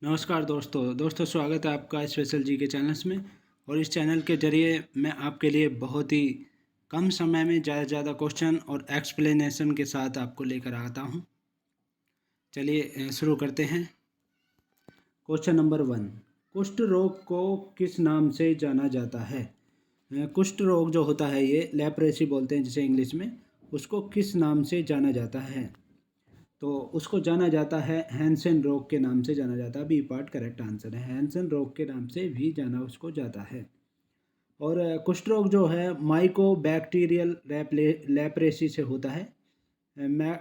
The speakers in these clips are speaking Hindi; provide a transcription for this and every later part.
नमस्कार दोस्तों स्वागत है आपका स्पेशल जी के चैनल्स में। और इस चैनल के जरिए मैं आपके लिए बहुत ही कम समय में ज़्यादा से ज़्यादा क्वेश्चन और एक्सप्लेनेशन के साथ आपको लेकर आता हूं। चलिए शुरू करते हैं। क्वेश्चन नंबर 1, कुष्ठ रोग को किस नाम से जाना जाता है? कुष्ठ रोग जो होता है ये लेप्रेसी बोलते हैं जिसे इंग्लिश में, उसको किस नाम से जाना जाता है? तो उसको जाना जाता है हैंसेन रोग के नाम से जाना जाता है। बी पार्ट करेक्ट आंसर है, हैंसेन रोग के नाम से भी जाना उसको जाता है। और कुष्ठ रोग जो है माइकोबैक्टीरियल लेप्रेसी से होता है।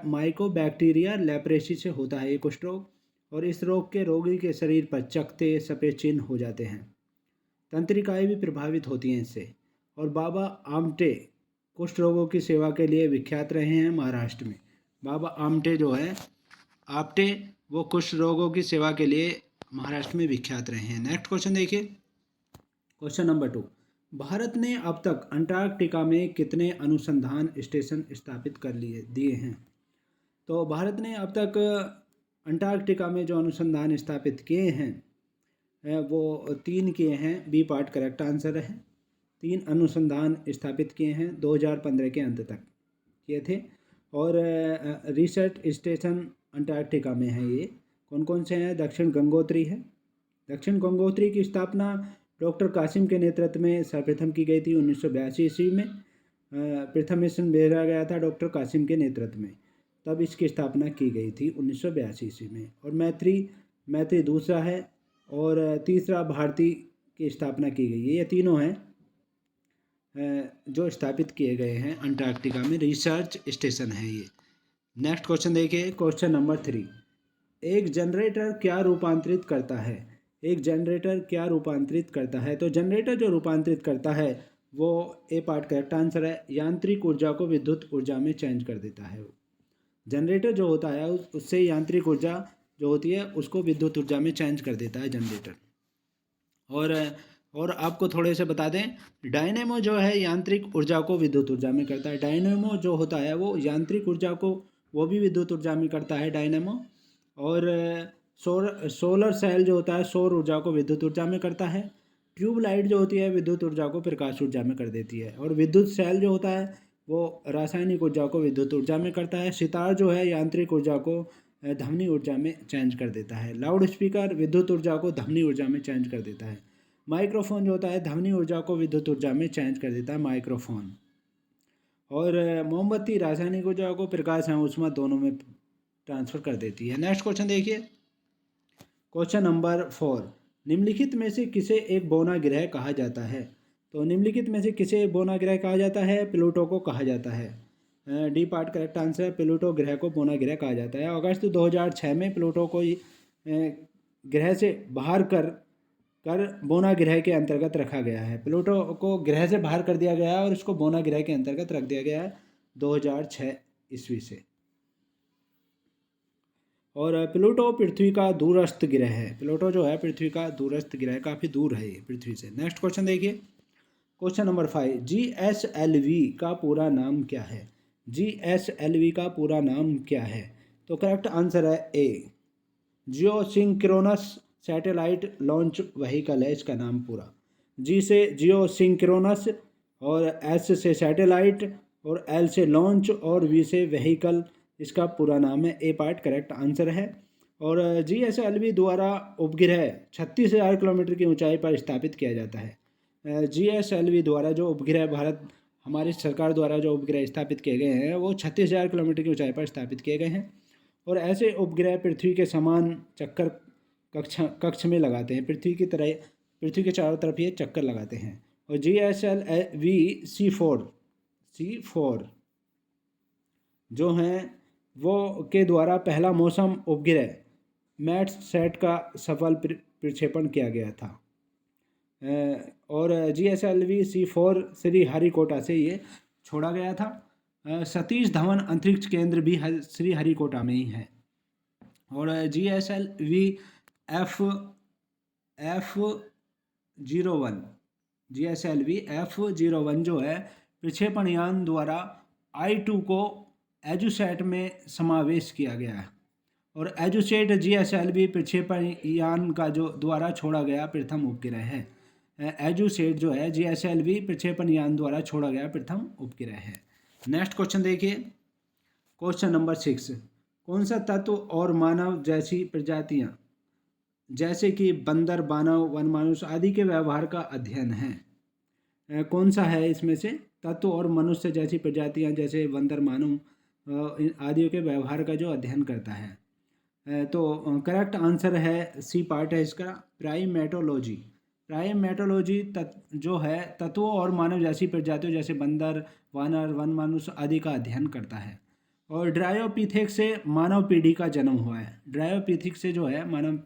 माइकोबैक्टीरिया लेप्रेसी से होता है ये कुष्ठ रोग। और इस रोग के रोगी के शरीर पर चकत्ते सफ़ेद चिन्ह हो जाते हैं। तंत्रिकाएं भी प्रभावित होती हैं इससे। और बाबा आमटे कुष्ठ रोगों की सेवा के लिए विख्यात रहे हैं महाराष्ट्र में। बाबा आमटे जो है आपटे, वो कुष्ठ रोगों की सेवा के लिए महाराष्ट्र में विख्यात रहे हैं। नेक्स्ट क्वेश्चन देखिए, क्वेश्चन नंबर 2, भारत ने अब तक अंटार्कटिका में कितने अनुसंधान स्टेशन स्थापित कर दिए हैं? तो भारत ने अब तक अंटार्कटिका में जो अनुसंधान स्थापित किए हैं वो 3 किए हैं। बी पार्ट करेक्ट आंसर है। 3 अनुसंधान स्थापित किए हैं 2015 के अंत तक किए थे। और रिसर्च स्टेशन अंटार्कटिका में है ये कौन कौन से हैं? दक्षिण गंगोत्री है। दक्षिण गंगोत्री की स्थापना डॉक्टर कासिम के नेतृत्व में सर्वप्रथम की गई थी 1982 ईस्वी में। प्रथम मिशन भेजा गया था डॉक्टर कासिम के नेतृत्व में, तब इसकी स्थापना की गई थी 1982 ईस्वी में। और मैत्री दूसरा है। और तीसरा भारती की स्थापना की गई है। ये तीनों हैं जो स्थापित किए गए हैं अंटार्कटिका में, रिसर्च स्टेशन है ये। नेक्स्ट क्वेश्चन देखिए, क्वेश्चन नंबर 3, एक जनरेटर क्या रूपांतरित करता है? एक जनरेटर क्या रूपांतरित करता है? तो जनरेटर जो रूपांतरित करता है वो ए पार्ट करेक्ट आंसर है, यांत्रिक ऊर्जा को विद्युत ऊर्जा में चेंज कर देता है। जनरेटर जो होता है उससे यांत्रिक ऊर्जा जो होती है उसको विद्युत ऊर्जा में चेंज कर देता है जनरेटर। और आपको थोड़े से बता दें, डायनेमो जो है यांत्रिक ऊर्जा को विद्युत ऊर्जा में करता है। डायनेमो जो होता है वो यांत्रिक ऊर्जा को वो भी विद्युत ऊर्जा में करता है डायनेमो। और सोलर सेल जो होता है सौर ऊर्जा को विद्युत ऊर्जा में करता है। ट्यूबलाइट जो होती है विद्युत ऊर्जा को प्रकाश ऊर्जा में कर देती है। और विद्युत सेल जो होता है वो रासायनिक ऊर्जा को विद्युत ऊर्जा में करता है। सितार जो है यांत्रिक ऊर्जा को ध्वनि ऊर्जा में चेंज कर देता है। लाउड स्पीकर विद्युत ऊर्जा को ध्वनि ऊर्जा में चेंज कर देता है। माइक्रोफोन जो होता है ध्वनि ऊर्जा को विद्युत ऊर्जा में चेंज कर देता है माइक्रोफोन। और मोमबत्ती रासायनिक ऊर्जा को प्रकाश एवं ऊष्मा दोनों में ट्रांसफर कर देती है। नेक्स्ट क्वेश्चन देखिए, क्वेश्चन नंबर 4, निम्नलिखित में से किसे एक बौना ग्रह कहा जाता है? तो निम्नलिखित में से किसे एक बौना ग्रह कहा जाता है? प्लूटो को कहा जाता है। डी पार्ट करेक्ट आंसर है, प्लूटो ग्रह को बौना ग्रह कहा जाता है। अगस्त 2006 में प्लूटो को ग्रह से बाहर कर बोना ग्रह के अंतर्गत रखा गया है। प्लूटो को ग्रह से बाहर कर दिया गया है और इसको बोना ग्रह के अंतर्गत रख दिया गया है 2006 ईस्वी से। और प्लूटो पृथ्वी का दूरस्थ ग्रह है। प्लूटो जो है पृथ्वी का दूरस्थ ग्रह, काफ़ी दूर है ये पृथ्वी से। नेक्स्ट क्वेश्चन देखिए, क्वेश्चन नंबर 5, GSLV का पूरा नाम क्या है? GSLV का पूरा नाम क्या है? तो करेक्ट आंसर है ए, जियोसिंक्रोनस सैटेलाइट लॉन्च व्हीकल है इसका नाम पूरा। जी से जियोसिंक्रोनस, और एस से सैटेलाइट, और एल से लॉन्च, और वी से व्हीकल, इसका पूरा नाम है। ए पार्ट करेक्ट आंसर है। और GSLV द्वारा उपग्रह 36,000 किलोमीटर की ऊंचाई पर स्थापित किया जाता है। GSLV द्वारा जो उपग्रह हमारी सरकार द्वारा जो उपग्रह स्थापित किए गए हैं वो 36,000 किलोमीटर की ऊंचाई पर स्थापित किए गए हैं। और ऐसे उपग्रह पृथ्वी के समान चक्कर कक्ष में लगाते हैं। पृथ्वी की तरह पृथ्वी के चारों तरफ ये चक्कर लगाते हैं। और GSLV C4 जो हैं वो के द्वारा पहला मौसम उपग्रह मैटसैट का सफल प्रक्षेपण किया गया था। और GSLV C4 श्रीहरिकोटा से ये छोड़ा गया था। सतीश धवन अंतरिक्ष केंद्र भी श्रीहरिकोटा में ही है। और GSLV F01 जो है प्रक्षेपण यान द्वारा I2 को एजुसैट में समावेश किया गया है। और एजुसेट GSLV प्रक्षेपण यान का जो द्वारा छोड़ा गया प्रथम उपग्रह है। एजुसेट जो है GSLV प्रक्षेपण यान द्वारा छोड़ा गया प्रथम उपग्रह है। नेक्स्ट क्वेश्चन देखिए, क्वेश्चन नंबर 6, कौन सा तत्व और मानव जैसी प्रजातियां जैसे कि बंदर, बानव, वनमानुष आदि के व्यवहार का अध्ययन है? कौन सा है इसमें से? तत्व और मनुष्य जैसी प्रजातियां जैसे बंदर, मानव आदि के व्यवहार का जो अध्ययन करता है। तो करेक्ट आंसर है सी पार्ट है इसका, प्राइमेटोलॉजी। प्राइमेटोलॉजी जो है तत्वों और मानव जैसी प्रजातियों जैसे बंदर, वानर, वनमानुष आदि का अध्ययन करता है। और ड्रायोपिथेक्स से मानव पीढ़ी का जन्म हुआ है। ड्रायोपिथिक से जो है मानव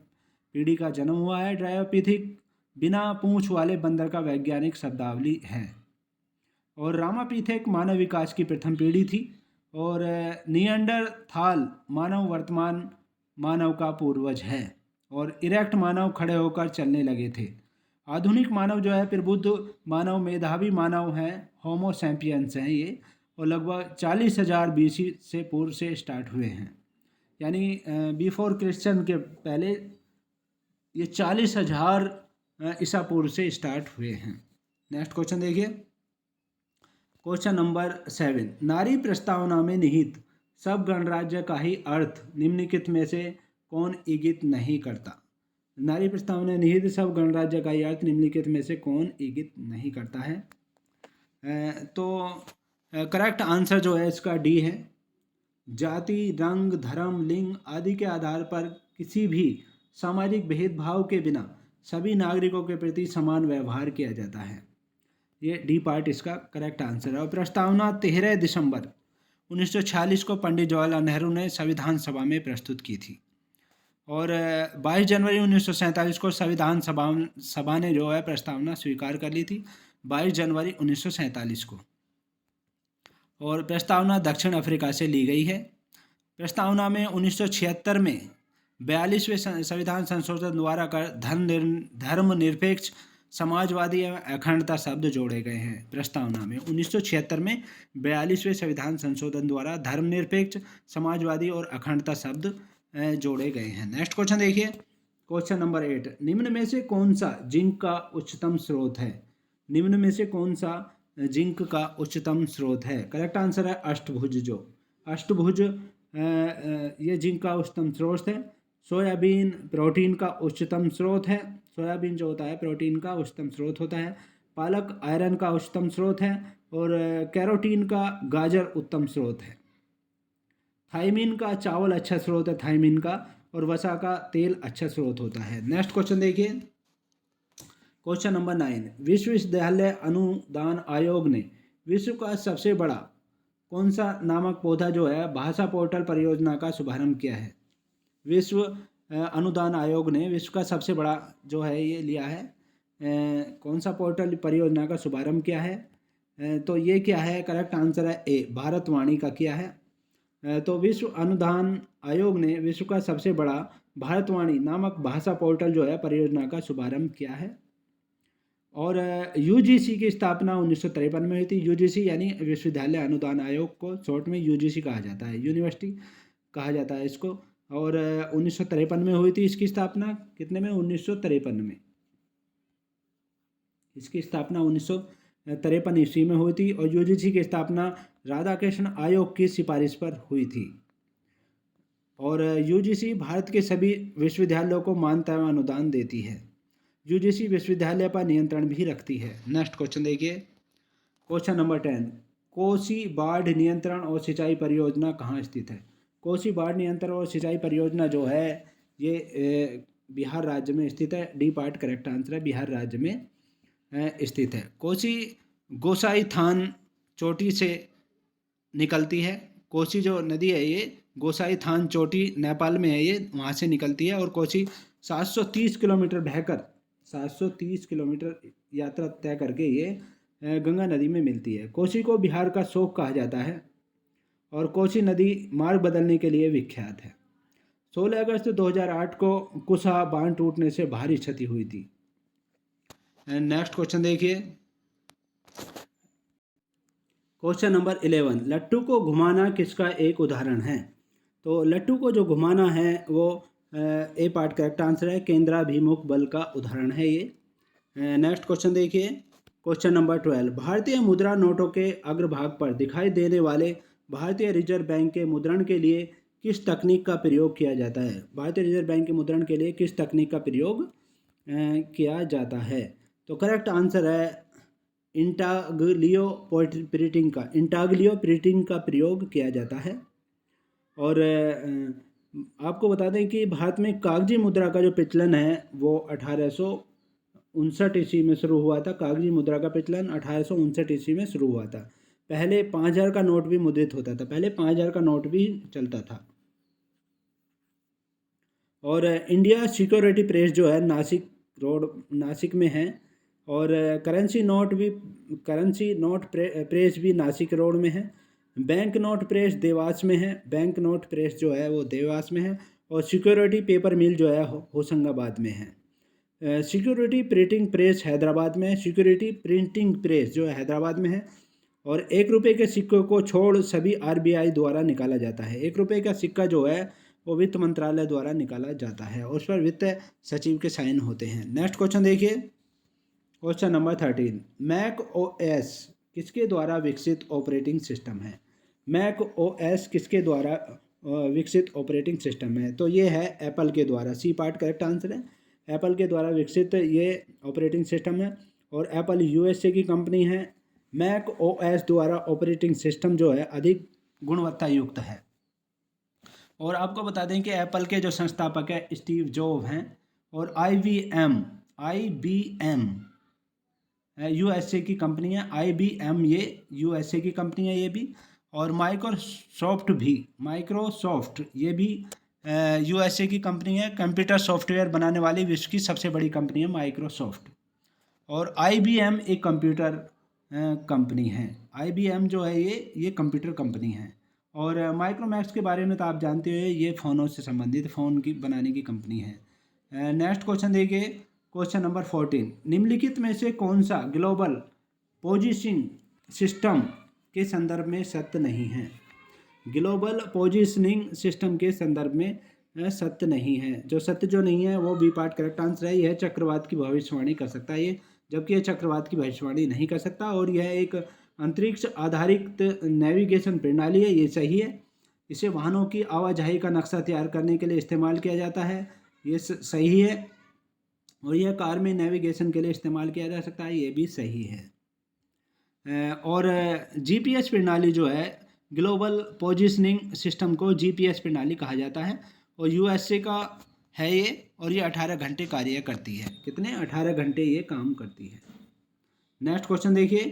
पीढ़ी का जन्म हुआ है। ड्रायोपिथिक बिना पूंछ वाले बंदर का वैज्ञानिक शब्दावली है। और रामापिथेक मानव विकास की प्रथम पीढ़ी थी। और निएंडरथाल मानव वर्तमान मानव का पूर्वज है। और इरेक्ट मानव खड़े होकर चलने लगे थे। आधुनिक मानव जो है प्रबुद्ध मानव, मेधावी मानव हैं, होमो सैपियंस हैं ये, और लगभग 40,000 BC से पूर्व से स्टार्ट हुए हैं। यानी बिफोर क्रिश्चियन के पहले ये 40,000 ईसा पूर्व से स्टार्ट हुए हैं। नेक्स्ट क्वेश्चन देखिए, क्वेश्चन नंबर 7, नारी प्रस्तावना में निहित सब गणराज्य का ही अर्थ निम्नलिखित में से कौन इंगित नहीं करता? नारी प्रस्तावना में निहित सब गणराज्य का ही अर्थ निम्नलिखित में से कौन इंगित नहीं करता है? तो करेक्ट आंसर जो है इसका डी है। जाति, रंग, धर्म, लिंग आदि के आधार पर किसी भी सामाजिक भेदभाव के बिना सभी नागरिकों के प्रति समान व्यवहार किया जाता है। ये डी पार्ट इसका करेक्ट आंसर है। और प्रस्तावना 13 दिसंबर 1946 को पंडित जवाहरलाल नेहरू ने संविधान सभा में प्रस्तुत की थी। और 22 जनवरी 1947 को संविधान सभा ने जो है प्रस्तावना स्वीकार कर ली थी, 22 जनवरी 1947 को। और प्रस्तावना दक्षिण अफ्रीका से ली गई है। प्रस्तावना में 1976 में 42वें संविधान संशोधन द्वारा कर धर्मनिरपेक्ष, समाजवादी एवं अखंडता शब्द जोड़े गए हैं। प्रस्तावना में 1976 में 42वें संविधान संशोधन द्वारा धर्मनिरपेक्ष, समाजवादी और अखंडता शब्द जोड़े गए हैं। नेक्स्ट क्वेश्चन देखिए, क्वेश्चन नंबर 8, निम्न में से कौन सा जिंक का उच्चतम स्रोत है? निम्न में से कौन सा जिंक का उच्चतम स्रोत है? करेक्ट आंसर है अष्टभुज। जो अष्टभुज ये जिंक का उच्चतम स्रोत है। सोयाबीन प्रोटीन का उच्चतम स्रोत है। सोयाबीन जो होता है प्रोटीन का उच्चतम स्रोत होता है। पालक आयरन का उच्चतम स्रोत है। और कैरोटीन का गाजर उत्तम स्रोत है। थायमीन का चावल अच्छा स्रोत है, थायमीन का। और वसा का तेल अच्छा स्रोत होता है। नेक्स्ट क्वेश्चन देखिए, क्वेश्चन नंबर 9, विश्वविद्यालय अनुदान आयोग ने विश्व का सबसे बड़ा कौन सा नामक पौधा जो है भाषा पोर्टल परियोजना का शुभारंभ किया है? विश्व अनुदान आयोग ने विश्व का सबसे बड़ा जो है ये लिया है, कौन सा पोर्टल परियोजना का शुभारंभ किया है? तो ये क्या है? करेक्ट आंसर है ए, भारतवाणी का किया है। तो विश्व अनुदान आयोग ने विश्व का सबसे बड़ा भारतवाणी नामक भाषा पोर्टल जो है परियोजना का शुभारंभ किया है। और यूजीसी की स्थापना 1953 में हुई थी। यूजीसी यानी विश्वविद्यालय अनुदान आयोग को शॉर्ट में यूजीसी कहा जाता है, यूनिवर्सिटी कहा जाता है इसको। और 1953 में हुई थी इसकी स्थापना। कितने में? 1953 में। इसकी स्थापना 1953 ईस्वी में हुई थी। और यूजीसी की स्थापना राधाकृष्ण आयोग की सिफारिश पर हुई थी। और यूजीसी भारत के सभी विश्वविद्यालयों को मान्यता एवं अनुदान देती है। यूजीसी विश्वविद्यालय पर नियंत्रण भी रखती है। नेक्स्ट क्वेश्चन देखिए, क्वेश्चन नंबर 10, कोसी बाढ़ नियंत्रण और सिंचाई परियोजना कहाँ स्थित है? कोसी बाढ़ नियंत्रण और सिंचाई परियोजना जो है ये बिहार राज्य में स्थित है। डी पार्ट करेक्ट आंसर है, बिहार राज्य में स्थित है। कोसी गोसाईथान चोटी से निकलती है। कोसी जो नदी है ये गोसाईथान चोटी नेपाल में है, ये वहाँ से निकलती है। और कोसी 730 किलोमीटर बहकर 730 किलोमीटर यात्रा तय करके ये गंगा नदी में मिलती है। कोसी को बिहार का शोक कहा जाता है। और कोसी नदी मार्ग बदलने के लिए विख्यात है। 16 अगस्त 2008 को कुशा बांध टूटने से भारी क्षति हुई थी। नेक्स्ट क्वेश्चन देखिए, क्वेश्चन नंबर 11, लट्टू को घुमाना किसका एक उदाहरण है? तो लट्टू को जो घुमाना है वो ए पार्ट करेक्ट आंसर है, केंद्राभिमुख बल का उदाहरण है ये। नेक्स्ट क्वेश्चन देखिए, क्वेश्चन नंबर 12। भारतीय मुद्रा नोटों के अग्रभाग पर दिखाई देने वाले भारतीय रिजर्व बैंक के मुद्रण के लिए किस तकनीक का प्रयोग किया जाता है? भारतीय रिजर्व बैंक के मुद्रण के लिए किस तकनीक का प्रयोग किया जाता है? तो करेक्ट आंसर है इंटाग्लियो प्रिंटिंग का प्रयोग किया जाता है। और आपको बता दें कि भारत में कागजी मुद्रा का जो प्रचलन है वो 1859 ईस्वी में शुरू हुआ था। कागजी मुद्रा का प्रचलन 1859 ईस्वी में शुरू हुआ था। पहले 5000 का नोट भी मुद्रित होता था, पहले 5000 का नोट भी चलता था। और इंडिया सिक्योरिटी प्रेस जो है नासिक में है। और करेंसी नोट प्रेस भी नासिक रोड में है। बैंक नोट प्रेस देवास में है, बैंक नोट प्रेस जो है वो देवास में है। और सिक्योरिटी पेपर मिल जो है होशंगाबाद में है। सिक्योरिटी प्रिंटिंग प्रेस हैदराबाद में है, सिक्योरिटी प्रिंटिंग प्रेस जो है हैदराबाद में है। और 1 रुपये के सिक्कों को छोड़ सभी RBI द्वारा निकाला जाता है। 1 रुपये का सिक्का जो है वो वित्त मंत्रालय द्वारा निकाला जाता है और उस पर वित्त सचिव के साइन होते हैं। नेक्स्ट क्वेश्चन देखिए, क्वेश्चन नंबर 13। मैक OS किसके द्वारा विकसित ऑपरेटिंग सिस्टम है? मैक OS किसके द्वारा विकसित ऑपरेटिंग सिस्टम है? तो ये है एप्पल के द्वारा। सी पार्ट करेक्ट आंसर है, एप्पल के द्वारा विकसित ये ऑपरेटिंग सिस्टम है। और एप्पल USA की कंपनी है। मैक OS द्वारा ऑपरेटिंग सिस्टम जो है अधिक गुणवत्ता युक्त है। और आपको बता दें कि एप्पल के जो संस्थापक है स्टीव जॉब हैं। और IBM USA की कंपनी है। IBM ये USA की कंपनी है ये भी। और माइक्रोसॉफ्ट ये भी USA की कंपनी है। कंप्यूटर सॉफ्टवेयर बनाने वाली विश्व की सबसे बड़ी कंपनी है माइक्रोसॉफ्ट। और IBM एक कंप्यूटर कंपनी है। IBM जो है ये कंप्यूटर कंपनी है। और माइक्रोमैक्स के बारे में तो आप जानते हो, ये फ़ोनों से संबंधित फ़ोन की बनाने की कंपनी है। नेक्स्ट क्वेश्चन देखिए, क्वेश्चन नंबर 14। निम्नलिखित में से कौन सा ग्लोबल पोजीशनिंग सिस्टम के संदर्भ में सत्य नहीं है? ग्लोबल पोजीशनिंग सिस्टम के संदर्भ में सत्य नहीं है। जो सत्य जो नहीं है वो बी पार्ट करेक्ट आंसर है। यह चक्रवात की भविष्यवाणी कर सकता है ये, जबकि यह चक्रवात की भविष्यवाणी नहीं कर सकता। और यह एक अंतरिक्ष आधारित नेविगेशन प्रणाली है, ये सही है। इसे वाहनों की आवाजाही का नक्शा तैयार करने के लिए इस्तेमाल किया जाता है, ये सही है। और यह कार में नेविगेशन के लिए इस्तेमाल किया जा सकता है, ये भी सही है। और GPS प्रणाली जो है, ग्लोबल पोजीशनिंग सिस्टम को GPS प्रणाली कहा जाता है। और USA का है ये। और ये 18 घंटे कार्य करती है। कितने? 18 घंटे ये काम करती है। नेक्स्ट क्वेश्चन देखिए,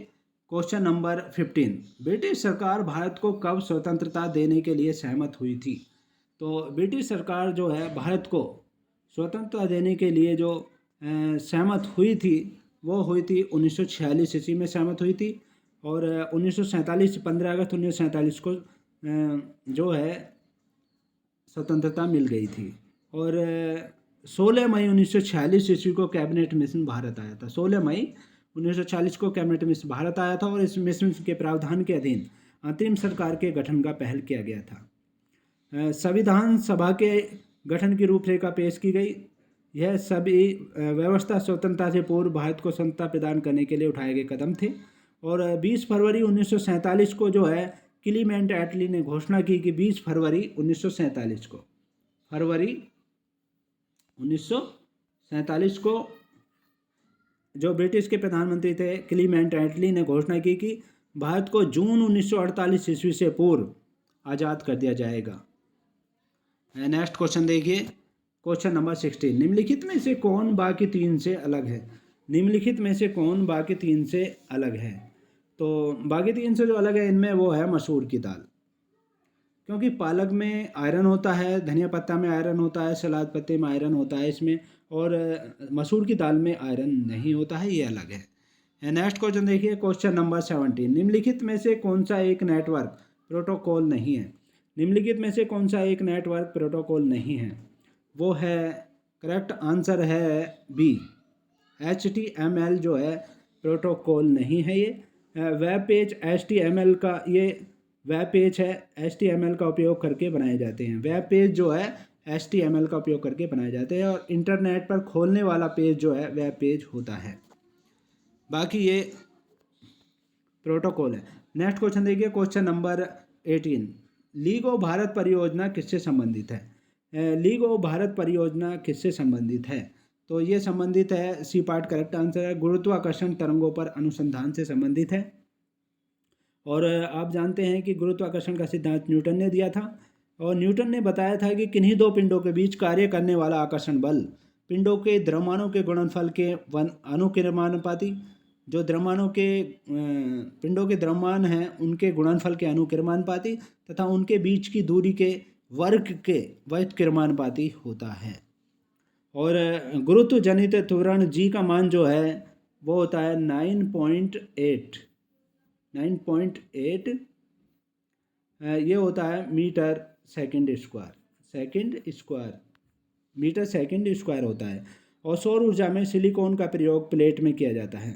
क्वेश्चन नंबर 15। ब्रिटिश सरकार भारत को कब स्वतंत्रता देने के लिए सहमत हुई थी? तो ब्रिटिश सरकार जो है भारत को स्वतंत्रता देने के लिए जो सहमत हुई थी वो हुई थी 1946 ईस्वी में सहमत हुई थी। और 1947 15 अगस्त 1947 को जो है स्वतंत्रता मिल गई थी। और 16 मई 1946 ईस्वी को कैबिनेट मिशन भारत आया था। 16 मई 1940 को कैबिनेट मिशन भारत आया था। और इस मिशन के प्रावधान के अधीन अंतरिम सरकार के गठन का पहल किया गया था। संविधान सभा के गठन की रूपरेखा पेश की गई। यह सभी व्यवस्था स्वतंत्रता से पूर्व भारत को स्वतंत्रता प्रदान करने के लिए उठाए गए कदम थे। और 20 फरवरी 1947 को जो है क्लीमेंट एटली ने घोषणा की कि 20 फरवरी 1947 को फरवरी 1947 को जो ब्रिटिश के प्रधानमंत्री थे क्लीमेंट एटली ने घोषणा की कि भारत को जून 1948 ईस्वी से पूर्व आज़ाद कर दिया जाएगा। नेक्स्ट क्वेश्चन देखिए, क्वेश्चन नंबर 16। निम्नलिखित में से कौन बाकी तीन से अलग है? निम्नलिखित में से कौन बाकी तीन से अलग है? तो बाकी तीन से जो अलग है इनमें वो है मसूर की दाल, क्योंकि पालक में आयरन होता है, धनिया पत्ता में आयरन होता है, सलाद पत्ते में आयरन होता है इसमें, और मसूर की दाल में आयरन नहीं होता है, ये अलग है। नेक्स्ट क्वेश्चन देखिए, क्वेश्चन नंबर 17। निम्नलिखित में से कौन सा एक नेटवर्क प्रोटोकॉल नहीं है? निम्नलिखित में से कौन सा एक नेटवर्क प्रोटोकॉल नहीं है? वो है करेक्ट आंसर है बी, HTML जो है प्रोटोकॉल नहीं है ये। वेब पेज HTML का ये वेब पेज है HTML का उपयोग करके बनाए जाते हैं। वेब पेज जो है HTML का उपयोग करके बनाए जाते हैं और इंटरनेट पर खोलने वाला पेज जो है वेब पेज होता है। बाकी ये प्रोटोकॉल है। नेक्स्ट क्वेश्चन देखिए, question number 18, league of Bharat परियोजना किससे संबंधित है? लीग ऑफ भारत परियोजना किससे संबंधित है? तो ये संबंधित है, सी पार्ट करेक्ट आंसर है, गुरुत्वाकर्षण तरंगों पर अनुसंधान से संबंधित है। और आप जानते हैं कि गुरुत्वाकर्षण का सिद्धांत न्यूटन ने दिया था और न्यूटन ने बताया था कि किन्हीं दो पिंडों के बीच कार्य करने वाला आकर्षण बल पिंडों के द्रव्यमानों के गुणनफल के अनुकिरमानुपाती, जो द्रव्यमानों के पिंडों के द्रव्यमान हैं उनके गुणनफल के अनुकिरमानुपाती तथा उनके बीच की दूरी के वर्ग के व्युत्क्रमानुपाती होता है। और गुरुत्व जनित त्वरण जी का मान जो है वो होता है 9.8 ये होता है metre second square metre second square होता है। और सौर ऊर्जा में सिलिकॉन का प्रयोग प्लेट में किया जाता है।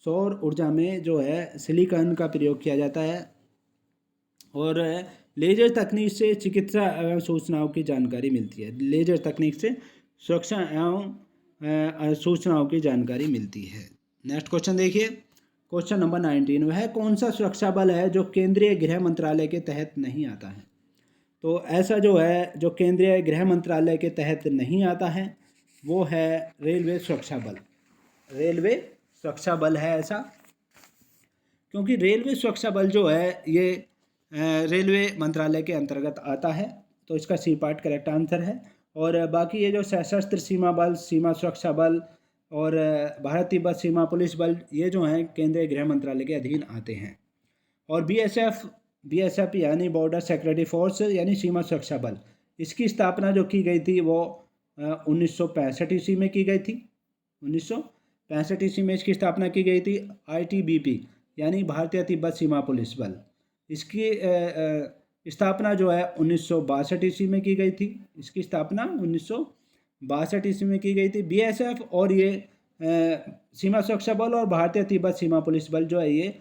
सौर ऊर्जा में जो है सिलिकॉन का प्रयोग किया जाता है। और लेजर तकनीक से चिकित्सा एवं सूचनाओं की जानकारी मिलती है। लेजर तकनीक से सुरक्षा एवं सूचनाओं की जानकारी मिलती है। नेक्स्ट क्वेश्चन देखिए, क्वेश्चन नंबर 19, वह कौन सा सुरक्षा बल है जो केंद्रीय गृह मंत्रालय के तहत नहीं आता है? तो ऐसा जो है जो केंद्रीय गृह मंत्रालय के तहत नहीं आता है वो है रेलवे सुरक्षा बल। रेलवे सुरक्षा बल है ऐसा, क्योंकि रेलवे सुरक्षा बल जो है ये रेलवे मंत्रालय के अंतर्गत आता है, तो इसका सी पार्ट करेक्ट आंसर है। और बाकी ये जो सशस्त्र सीमा बल, सीमा सुरक्षा बल और भारत तिब्बत सीमा पुलिस बल, ये जो हैं केंद्रीय गृह मंत्रालय के अधीन आते हैं। और BSF यानी बॉर्डर सिक्योरिटी फोर्स यानी सीमा सुरक्षा बल, इसकी स्थापना जो की गई थी वो 1965 ईस्वी में की गई थी। 1965 ईस्वी में इसकी स्थापना की गई थी। ITBP यानी भारतीय तिब्बत सीमा पुलिस बल, इसकी स्थापना जो है 1962 ईस्वी में की गई थी। इसकी स्थापना 1962 ईस्वी में की गई थी। BSF और ये सीमा सुरक्षा बल और भारतीय तिब्बत सीमा पुलिस बल जो है ये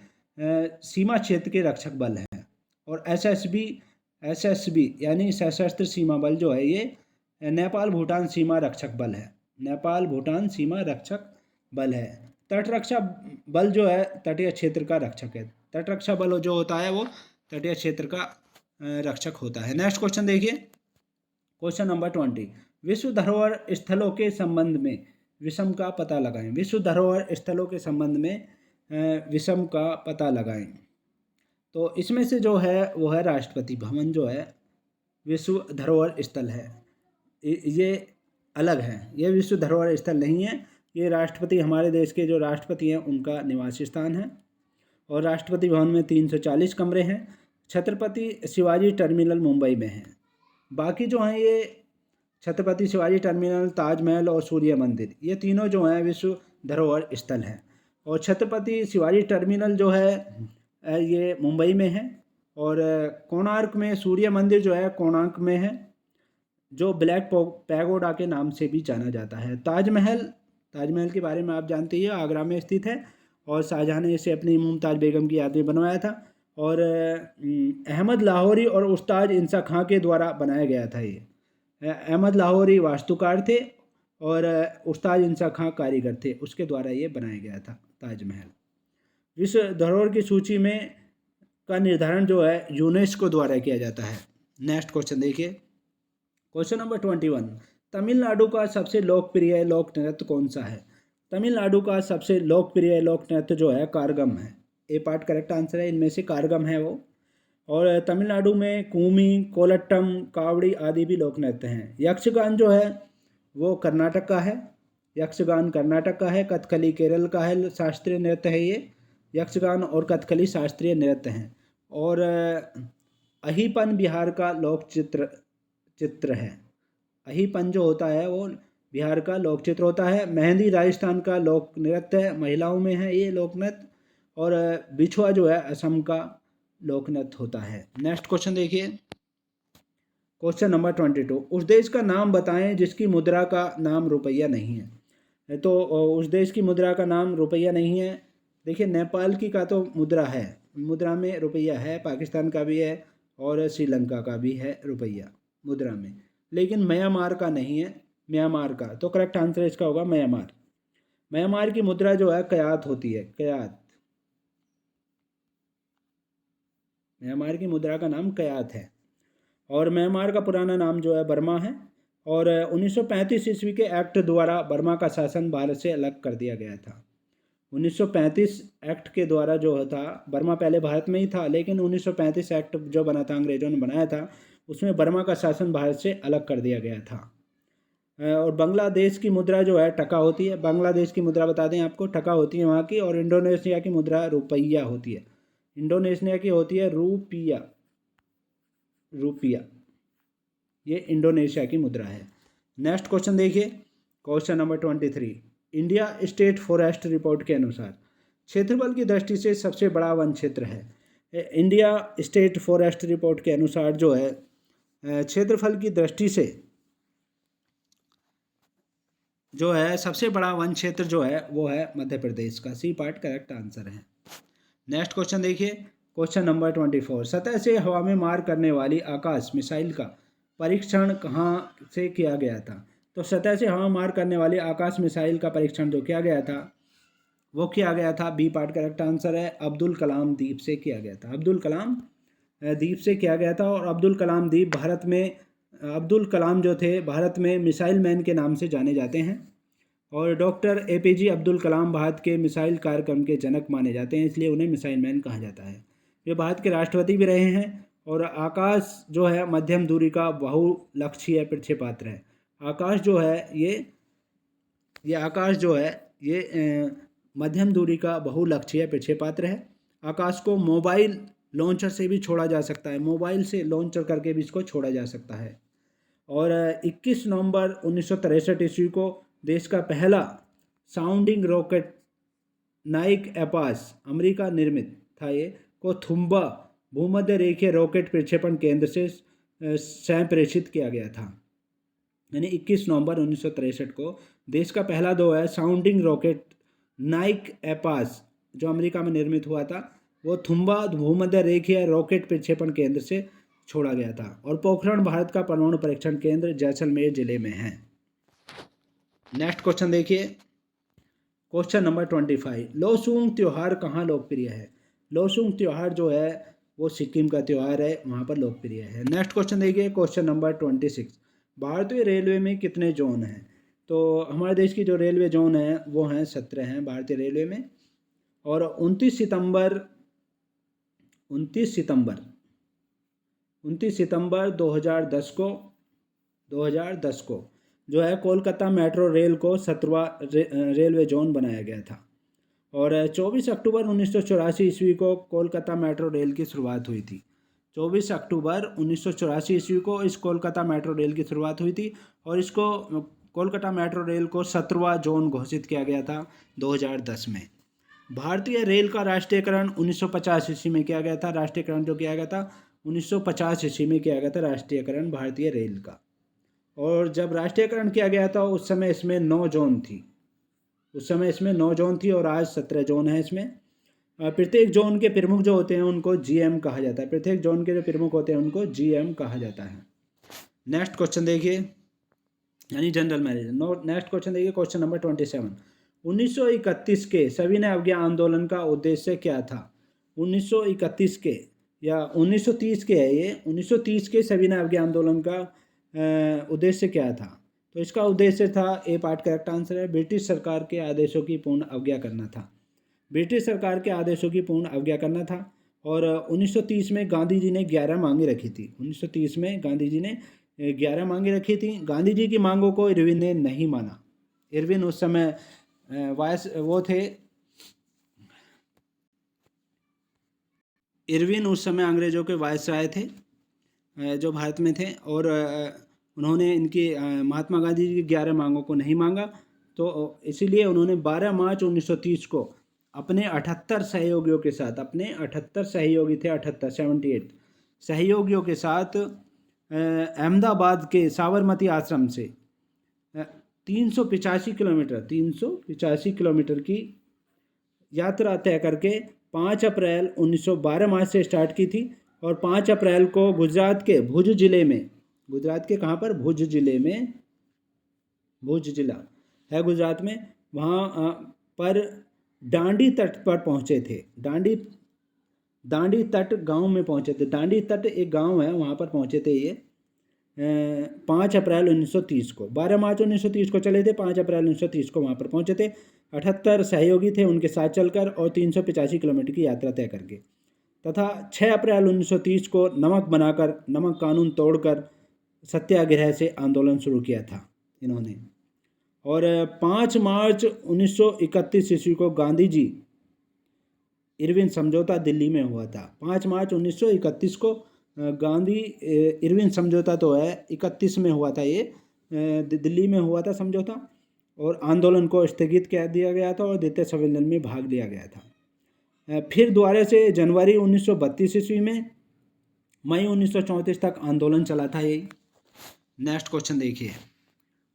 सीमा क्षेत्र के रक्षक बल हैं। और SSB यानी सशस्त्र सीमा बल जो है ये नेपाल भूटान सीमा रक्षक बल है। नेपाल भूटान सीमा रक्षक बल है। तटरक्षा बल जो है तटीय क्षेत्र का रक्षक है। तटरक्षा बल जो होता है वो तटीय क्षेत्र का रक्षक होता है। नेक्स्ट क्वेश्चन देखिए, क्वेश्चन नंबर 20, विश्व धरोहर स्थलों के संबंध में विषम का पता लगाएं। विश्व धरोहर स्थलों के संबंध में विषम का पता लगाएं। तो इसमें से जो है वो है राष्ट्रपति भवन जो है विश्व धरोहर स्थल है। ये अलग है, ये विश्व धरोहर स्थल नहीं है। ये राष्ट्रपति, हमारे देश के जो राष्ट्रपति हैं उनका निवास स्थान है। और राष्ट्रपति भवन में 340 कमरे हैं। छत्रपति शिवाजी टर्मिनल मुंबई में है। बाकी जो हैं ये छत्रपति शिवाजी टर्मिनल, ताजमहल और सूर्य मंदिर, ये तीनों जो हैं विश्व धरोहर स्थल हैं। और छत्रपति शिवाजी टर्मिनल जो है ये मुंबई में है। और कोणार्क में सूर्य मंदिर जो है कोणार्क में है, जो ब्लैक पैगोडा के नाम से भी जाना जाता है। ताजमहल के बारे में आप जानते हैं, आगरा में स्थित है और शाहजहां ने इसे अपनी मुमताज़ बेगम की याद में बनवाया था। और अहमद लाहौरी और उस्ताद इंसा खां के द्वारा बनाया गया था। ये अहमद लाहौरी वास्तुकार थे और उस्ताद इंसा खां कारीगर थे, उसके द्वारा ये बनाया गया था ताजमहल। विश्व धरोहर की सूची में का निर्धारण जो है यूनेस्को द्वारा किया जाता है। नेक्स्ट क्वेश्चन देखिए, क्वेश्चन नंबर 21, तमिलनाडु का सबसे लोकप्रिय लोक नृत्य कौन सा है? तमिलनाडु का सबसे लोकप्रिय लोक नृत्य जो है कारगम है। ए पार्ट करेक्ट आंसर है, इनमें से कारगम है वो। और तमिलनाडु में कूमी, कोलट्टम, कावड़ी आदि भी लोक नृत्य हैं। यक्षगान जो है वो कर्नाटक का है। यक्षगान कर्नाटक का है। कथकली केरल का है, शास्त्रीय नृत्य है ये। यक्षगान और कथकली शास्त्रीय नृत्य हैं। और अहिपन बिहार का लोक चित्र है। अहिपन जो होता है वो बिहार का लोक चित्र होता है। मेहंदी राजस्थान का लोक नृत्य है, महिलाओं में है ये लोक नृत्य। और बिछुआ जो है असम का लोक नृत्य होता है। नेक्स्ट क्वेश्चन देखिए, क्वेश्चन नंबर 22, उस देश का नाम बताएं जिसकी मुद्रा का नाम रुपया नहीं है। तो उस देश की मुद्रा का नाम रुपया नहीं है। देखिए नेपाल की का तो मुद्रा है, मुद्रा में रुपया है, पाकिस्तान का भी है और श्रीलंका का भी है रुपया मुद्रा में, लेकिन म्यांमार का नहीं है। म्यांमार का, तो करेक्ट आंसर इसका होगा म्यांमार। म्यांमार की मुद्रा जो है कयात होती है, कयात। म्यांमार की मुद्रा का नाम कयात है। और म्यांमार का पुराना नाम जो है बर्मा है। और 1935 ईस्वी के एक्ट द्वारा बर्मा का शासन भारत से अलग कर दिया गया था। 1935 एक्ट के द्वारा जो था, बर्मा पहले भारत में ही था, लेकिन 1935 एक्ट जो बना था, अंग्रेजों ने बनाया था, उसमें बर्मा का शासन भारत से अलग कर दिया गया था। और बांग्लादेश की मुद्रा जो है टका होती है। बांग्लादेश की मुद्रा बता दें आपको, टका होती है वहाँ की। और इंडोनेशिया की मुद्रा रुपया होती है। इंडोनेशिया की होती है रूपिया, रुपया, ये इंडोनेशिया की मुद्रा है। नेक्स्ट क्वेश्चन देखिए, question number 23। India state forest report के अनुसार क्षेत्रफल की दृष्टि से सबसे बड़ा वन क्षेत्र है। इंडिया स्टेट फॉरेस्ट रिपोर्ट के अनुसार जो है क्षेत्रफल की दृष्टि से जो है सबसे बड़ा वन क्षेत्र जो है वो है मध्य प्रदेश का। सी पार्ट करेक्ट आंसर है। नेक्स्ट क्वेश्चन देखिए, क्वेश्चन नंबर 24। सतह से हवा में मार करने वाली आकाश मिसाइल का परीक्षण कहाँ से किया गया था? तो सतह से हवा मार करने वाली आकाश मिसाइल का परीक्षण जो किया गया था वो किया गया था, बी पार्ट करेक्ट आंसर है, अब्दुल कलाम द्वीप से किया गया था। अब्दुल कलाम द्वीप से किया गया था। और अब्दुल कलाम द्वीप भारत में, अब्दुल कलाम जो थे भारत में मिसाइल मैन के नाम से जाने जाते हैं। और डॉक्टर APJ अब्दुल कलाम भारत के मिसाइल कार्यक्रम के जनक माने जाते हैं, इसलिए उन्हें मिसाइल मैन कहा जाता है। वे भारत के राष्ट्रपति भी रहे हैं। और आकाश जो है मध्यम दूरी का बहुलक्षीय प्रक्षेपास्त्र है। आकाश जो है ये आकाश जो है ये मध्यम दूरी का बहुलक्षीय प्रक्षेपास्त्र है। आकाश को मोबाइल लॉन्चर से भी छोड़ा जा सकता है, मोबाइल से लॉन्चर करके भी इसको छोड़ा जा सकता है। और 21 नवंबर 1963 ईस्वी को देश का पहला साउंडिंग रॉकेट नाइक एपास, अमेरिका निर्मित था ये, को थुम्बा भूमध्य रेखीय रॉकेट प्रक्षेपण केंद्र से संप्रेषित किया गया था। यानी 21 नवंबर 1963 को देश का पहला जो है साउंडिंग रॉकेट नाइक एपास जो अमेरिका में निर्मित हुआ था, वो थुम्बा भूमध्य रेखीय रॉकेट प्रक्षेपण केंद्र से छोड़ा गया था। और पोखरण भारत का परमाणु परीक्षण केंद्र जैसलमेर जिले में है। नेक्स्ट क्वेश्चन देखिए, क्वेश्चन नंबर 25। लोसूंग त्यौहार कहाँ लोकप्रिय है? लोसूंग त्यौहार जो है वो सिक्किम का त्यौहार है, वहाँ पर लोकप्रिय है। नेक्स्ट क्वेश्चन देखिए, क्वेश्चन नंबर 26। भारतीय रेलवे में कितने जोन हैं? तो हमारे देश की जो रेलवे जोन है वो हैं 17 हैं भारतीय रेलवे में। और 29 सितंबर 2010 को जो है कोलकाता मेट्रो रेल को 17वां रेलवे जोन बनाया गया था। और 24 अक्टूबर 1984 ईस्वी को कोलकाता मेट्रो रेल की शुरुआत हुई थी। 24 अक्टूबर 1984 ईस्वी को इस कोलकाता मेट्रो रेल की शुरुआत हुई थी। और इसको कोलकाता मेट्रो रेल को 17वां जोन घोषित किया गया था 2010 में। भारतीय रेल का राष्ट्रीयकरण 1950 ईस्वी में किया गया था। राष्ट्रीयकरण जो किया गया था 1950 ईस्वी में किया गया था, राष्ट्रीयकरण भारतीय रेल का। और जब राष्ट्रीयकरण किया गया था उस समय इसमें 9 जोन थी। और आज 17 जोन है इसमें। प्रत्येक जोन के प्रमुख जो होते हैं उनको GM कहा जाता है। प्रत्येक जोन के जो प्रमुख होते हैं उनको GM कहा जाता है। नेक्स्ट क्वेश्चन देखिए, यानी जनरल मैनेजर। नेक्स्ट क्वेश्चन देखिए, क्वेश्चन नंबर 27। 1931 के सविनय अवज्ञा आंदोलन का उद्देश्य क्या था? 1931 के या 1930 के है ये, 1930 के सविनय अवज्ञा आंदोलन का उद्देश्य क्या था? तो इसका उद्देश्य था, ए पार्ट करेक्ट आंसर है, ब्रिटिश सरकार के आदेशों की पूर्ण अवज्ञा करना था। ब्रिटिश सरकार के आदेशों की पूर्ण अवज्ञा करना था। और 1930 में गांधी जी ने 11 मांगें रखी थी। 1930 में गांधी जी ने 11 मांगें रखी थी। गांधी जी की मांगों को इरविन ने नहीं माना। इरविन उस समय इरविन उस समय अंग्रेज़ों के वायसराय थे जो भारत में थे। और उन्होंने इनकी महात्मा गांधी जी की 11 मांगों को नहीं मांगा। तो इसीलिए उन्होंने 12 मार्च 1930 को अपने 78 सहयोगियों के साथ, अपने 78 सहयोगी थे, 78 सहयोगियों के साथ अहमदाबाद के साबरमती आश्रम से 385 किलोमीटर की यात्रा तय करके 5 अप्रैल 1912 मार्च से स्टार्ट की थी और 5 अप्रैल को गुजरात के भुज जिले में, गुजरात के कहाँ पर, भुज जिले में, भुज जिला है गुजरात में, वहाँ पर डांडी तट पर पहुँचे थे। दांडी तट गांव में पहुँचे थे। दांडी तट एक गांव है, वहाँ पर पहुँचे थे ये 5 अप्रैल 1930 को। 12 मार्च 1930 को चले थे, 5 अप्रैल 1930 को वहाँ पर पहुँचे थे। 78 सहयोगी थे उनके साथ चलकर और 385 किलोमीटर की यात्रा तय करके, तथा 6 अप्रैल 1930 को नमक बनाकर, नमक कानून तोड़कर सत्याग्रह से आंदोलन शुरू किया था इन्होंने। और 5 मार्च 1931 ईस्वी को गांधी जी इरविन समझौता दिल्ली में हुआ था। 5 मार्च 1931 को गांधी इरविन समझौता तो है, 31 में हुआ था ये, दिल्ली में हुआ था समझौता, और आंदोलन को स्थगित कर दिया गया था और द्वितीय सम्मेलन में भाग लिया गया था। फिर दोबारा से जनवरी 1932 ईस्वी में मई 1934 तक आंदोलन चला था ये। नेक्स्ट क्वेश्चन देखिए,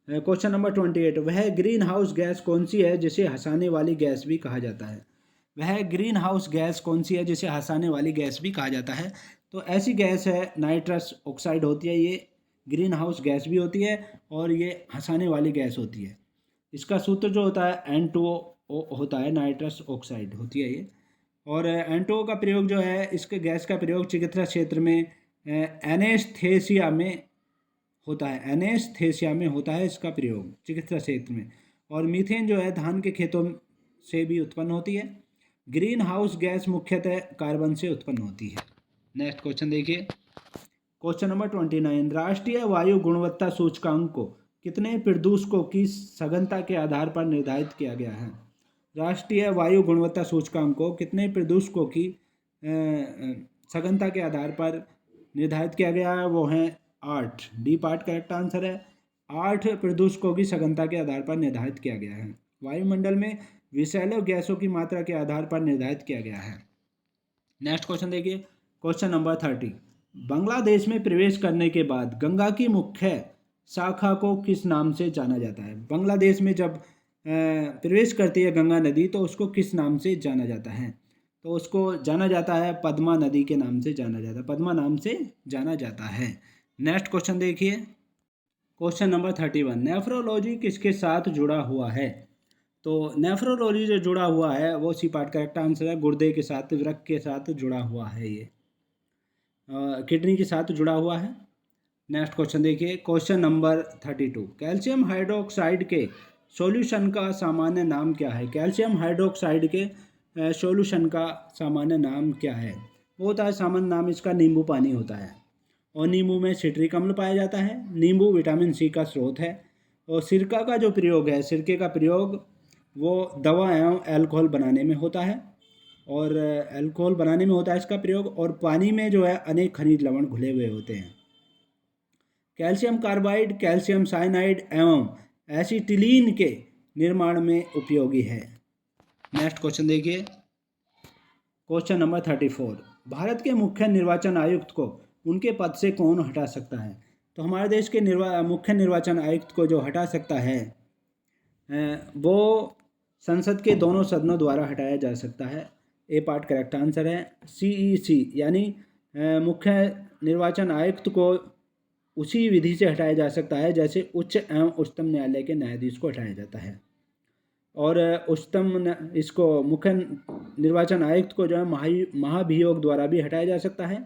क्वेश्चन नंबर 28, वह ग्रीन हाउस गैस कौन सी है जिसे हंसाने वाली गैस भी कहा जाता है? वह ग्रीन हाउस गैस कौन सी है जिसे हंसाने वाली गैस भी कहा जाता है? तो ऐसी गैस है नाइट्रस ऑक्साइड होती है, ये ग्रीन हाउस गैस भी होती है और ये हंसाने वाली गैस होती है। इसका सूत्र जो होता है N2O होता है, नाइट्रस ऑक्साइड होती है ये। और N2O का प्रयोग जो है, इसके गैस का प्रयोग चिकित्सा क्षेत्र में एनेस्थेसिया में होता है, एनेस्थेसिया में होता है इसका प्रयोग चिकित्सा क्षेत्र में। और मीथेन जो है धान के खेतों से भी उत्पन्न होती है। ग्रीन हाउस गैस मुख्यतः कार्बन से उत्पन्न होती है। नेक्स्ट क्वेश्चन देखिए, क्वेश्चन नंबर 29, राष्ट्रीय वायु गुणवत्ता सूचकांक को कितने प्रदूषकों की सघनता के आधार पर निर्धारित किया गया है? राष्ट्रीय वायु गुणवत्ता सूचकांक को कितने प्रदूषकों की सघनता के आधार पर निर्धारित किया गया है? वो हैं 8। डी पार्ट करेक्ट आंसर है। 8 प्रदूषकों की सघनता के आधार पर निर्धारित किया गया है। वायुमंडल में विषैले गैसों की मात्रा के आधार पर निर्धारित किया गया है। नेक्स्ट क्वेश्चन देखिए, क्वेश्चन नंबर 30, बांग्लादेश में प्रवेश करने के बाद गंगा की मुख्य शाखा को किस नाम से जाना जाता है? बांग्लादेश में जब प्रवेश करती है गंगा नदी तो उसको किस नाम से जाना जाता है? तो उसको जाना जाता है पद्मा नदी के नाम से जाना जाता है, पद्मा नाम से जाना जाता है। नेक्स्ट क्वेश्चन देखिए, क्वेश्चन नंबर 31, नेफ्रोलॉजी किसके साथ जुड़ा हुआ है? तो नेफ्रोलॉजी जो जुड़ा हुआ है वो सी पार्ट करेक्ट आंसर है, गुर्दे के साथ, वृक्क के साथ जुड़ा हुआ है, ये किडनी के साथ जुड़ा हुआ है। नेक्स्ट क्वेश्चन देखिए, क्वेश्चन नंबर 32, कैल्शियम हाइड्रोक्साइड के सॉल्यूशन का सामान्य नाम क्या है? कैल्शियम हाइड्रोक्साइड के सॉल्यूशन का सामान्य नाम क्या है? वो होता है, सामान्य नाम इसका नींबू पानी होता है। और नींबू में सिट्रिक अम्ल पाया जाता है। नींबू विटामिन सी का स्रोत है। और सिरका का जो प्रयोग है, सिरके का प्रयोग वो दवा एवं अल्कोहल बनाने में होता है, और अल्कोहल बनाने में होता है इसका प्रयोग। और पानी में जो है अनेक खनिज लवण घुले हुए होते हैं। कैल्शियम कार्बाइड, कैल्शियम साइनाइड एवं एसिटिलीन के निर्माण में उपयोगी है। नेक्स्ट क्वेश्चन देखिए, क्वेश्चन नंबर 34, भारत के मुख्य निर्वाचन आयुक्त को उनके पद से कौन हटा सकता है? तो हमारे देश के मुख्य निर्वाचन आयुक्त को जो हटा सकता है वो संसद के दोनों सदनों द्वारा हटाया जा सकता है। ए पार्ट करेक्ट आंसर है। CEC यानी मुख्य निर्वाचन आयुक्त को उसी विधि से हटाया जा सकता है जैसे उच्च एवं उच्चतम न्यायालय के न्यायाधीश को हटाया जाता है। और इसको मुख्य निर्वाचन आयुक्त को जो है महाभियोग द्वारा भी हटाया जा सकता है।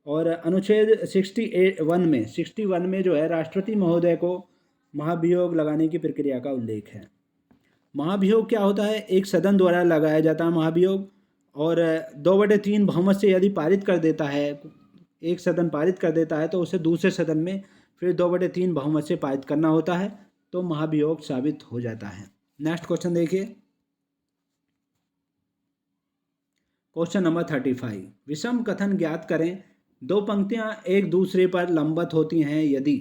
और अनुच्छेद 61 में जो है राष्ट्रपति महोदय को महाभियोग लगाने की प्रक्रिया का उल्लेख है। महाभियोग क्या होता है? एक सदन द्वारा लगाया जाता है महाभियोग, और 2/3 बहुमत से यदि पारित कर देता है, एक सदन पारित कर देता है तो उसे दूसरे सदन में फिर 2/3 बहुमत से पारित करना होता है, तो महाभियोग साबित हो जाता है। नेक्स्ट क्वेश्चन देखिए, क्वेश्चन नंबर 35, विषम कथन ज्ञात करें। दो पंक्तियां एक दूसरे पर लंबवत होती हैं यदि,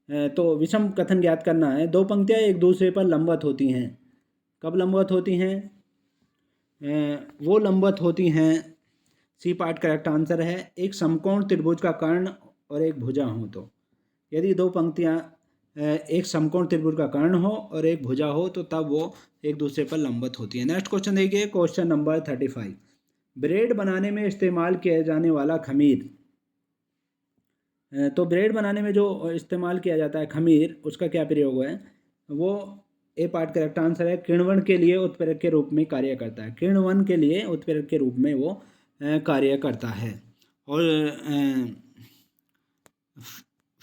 तो विषम कथन ज्ञात करना है। दो पंक्तियां एक दूसरे पर लंबवत होती हैं, कब लंबवत होती हैं? वो लंबवत होती हैं, सी पार्ट करेक्ट आंसर है, एक समकोण त्रिभुज का कर्ण और एक भुजा हो तो। यदि दो पंक्तियां एक समकोण त्रिभुज का कर्ण हो और एक भुजा हो तो तब वो एक दूसरे पर लंबवत होती है। नेक्स्ट क्वेश्चन देखिए, क्वेश्चन नंबर 35। ब्रेड बनाने में इस्तेमाल किया जाने वाला खमीर, तो ब्रेड बनाने में जो इस्तेमाल किया जाता है खमीर, उसका क्या प्रयोग है? वो ए पार्ट करेक्ट आंसर है, किण्वन के लिए उत्प्रेरक के रूप में कार्य करता है। किण्वन के लिए उत्प्रेरक के रूप में वो कार्य करता है। और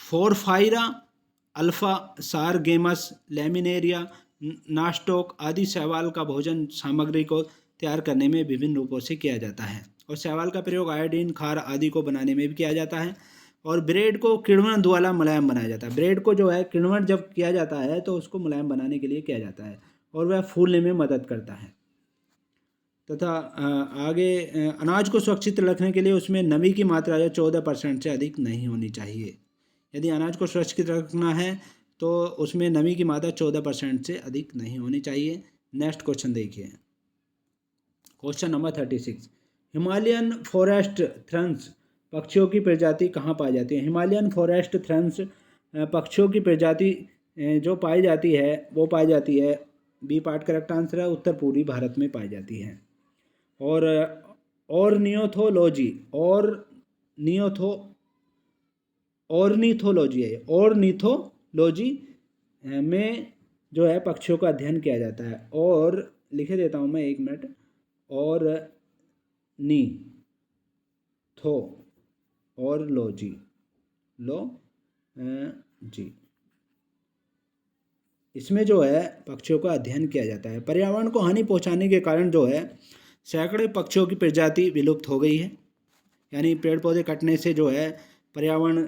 फोरफाइरा, अल्फा सारगेमस, लेमिनेरिया, नास्टोक आदि शैवाल का भोजन सामग्री को तैयार करने में विभिन्न रूपों से किया जाता है। और शैवाल का प्रयोग आयोडीन, खार आदि को बनाने में भी किया जाता है। और ब्रेड को किण्वन द्वारा मुलायम बनाया जाता है। ब्रेड को जो है किण्वन जब किया जाता है तो उसको मुलायम बनाने के लिए किया जाता है और वह फूलने में मदद करता है। तथा आगे अनाज को सुरक्षित रखने के लिए उसमें नमी की मात्रा जो 14% से अधिक नहीं होनी चाहिए। यदि अनाज को सुरक्षित रखना है तो उसमें नमी की मात्रा 14% से अधिक नहीं होनी चाहिए। नेक्स्ट क्वेश्चन देखिए, क्वेश्चन नंबर 36। हिमालयन फॉरेस्ट थ्रंस पक्षियों की प्रजाति कहाँ पाई जाती है? हिमालयन फॉरेस्ट थ्रंस पक्षियों की प्रजाति जो पाई जाती है वो पाई जाती है, बी पार्ट करेक्ट आंसर है, उत्तर पूर्वी भारत में पाई जाती है। और ऑर्नियोथोलॉजी ऑर्निथोलॉजी है, ऑर्निथोलॉजी में जो है पक्षियों का अध्ययन किया जाता है। और लिखे देता हूँ मैं, एक मिनट, और नी थो और लो जी, इसमें जो है पक्षियों का अध्ययन किया जाता है। पर्यावरण को हानि पहुंचाने के कारण जो है सैकड़ों पक्षियों की प्रजाति विलुप्त हो गई है। यानी पेड़ पौधे कटने से जो है पर्यावरण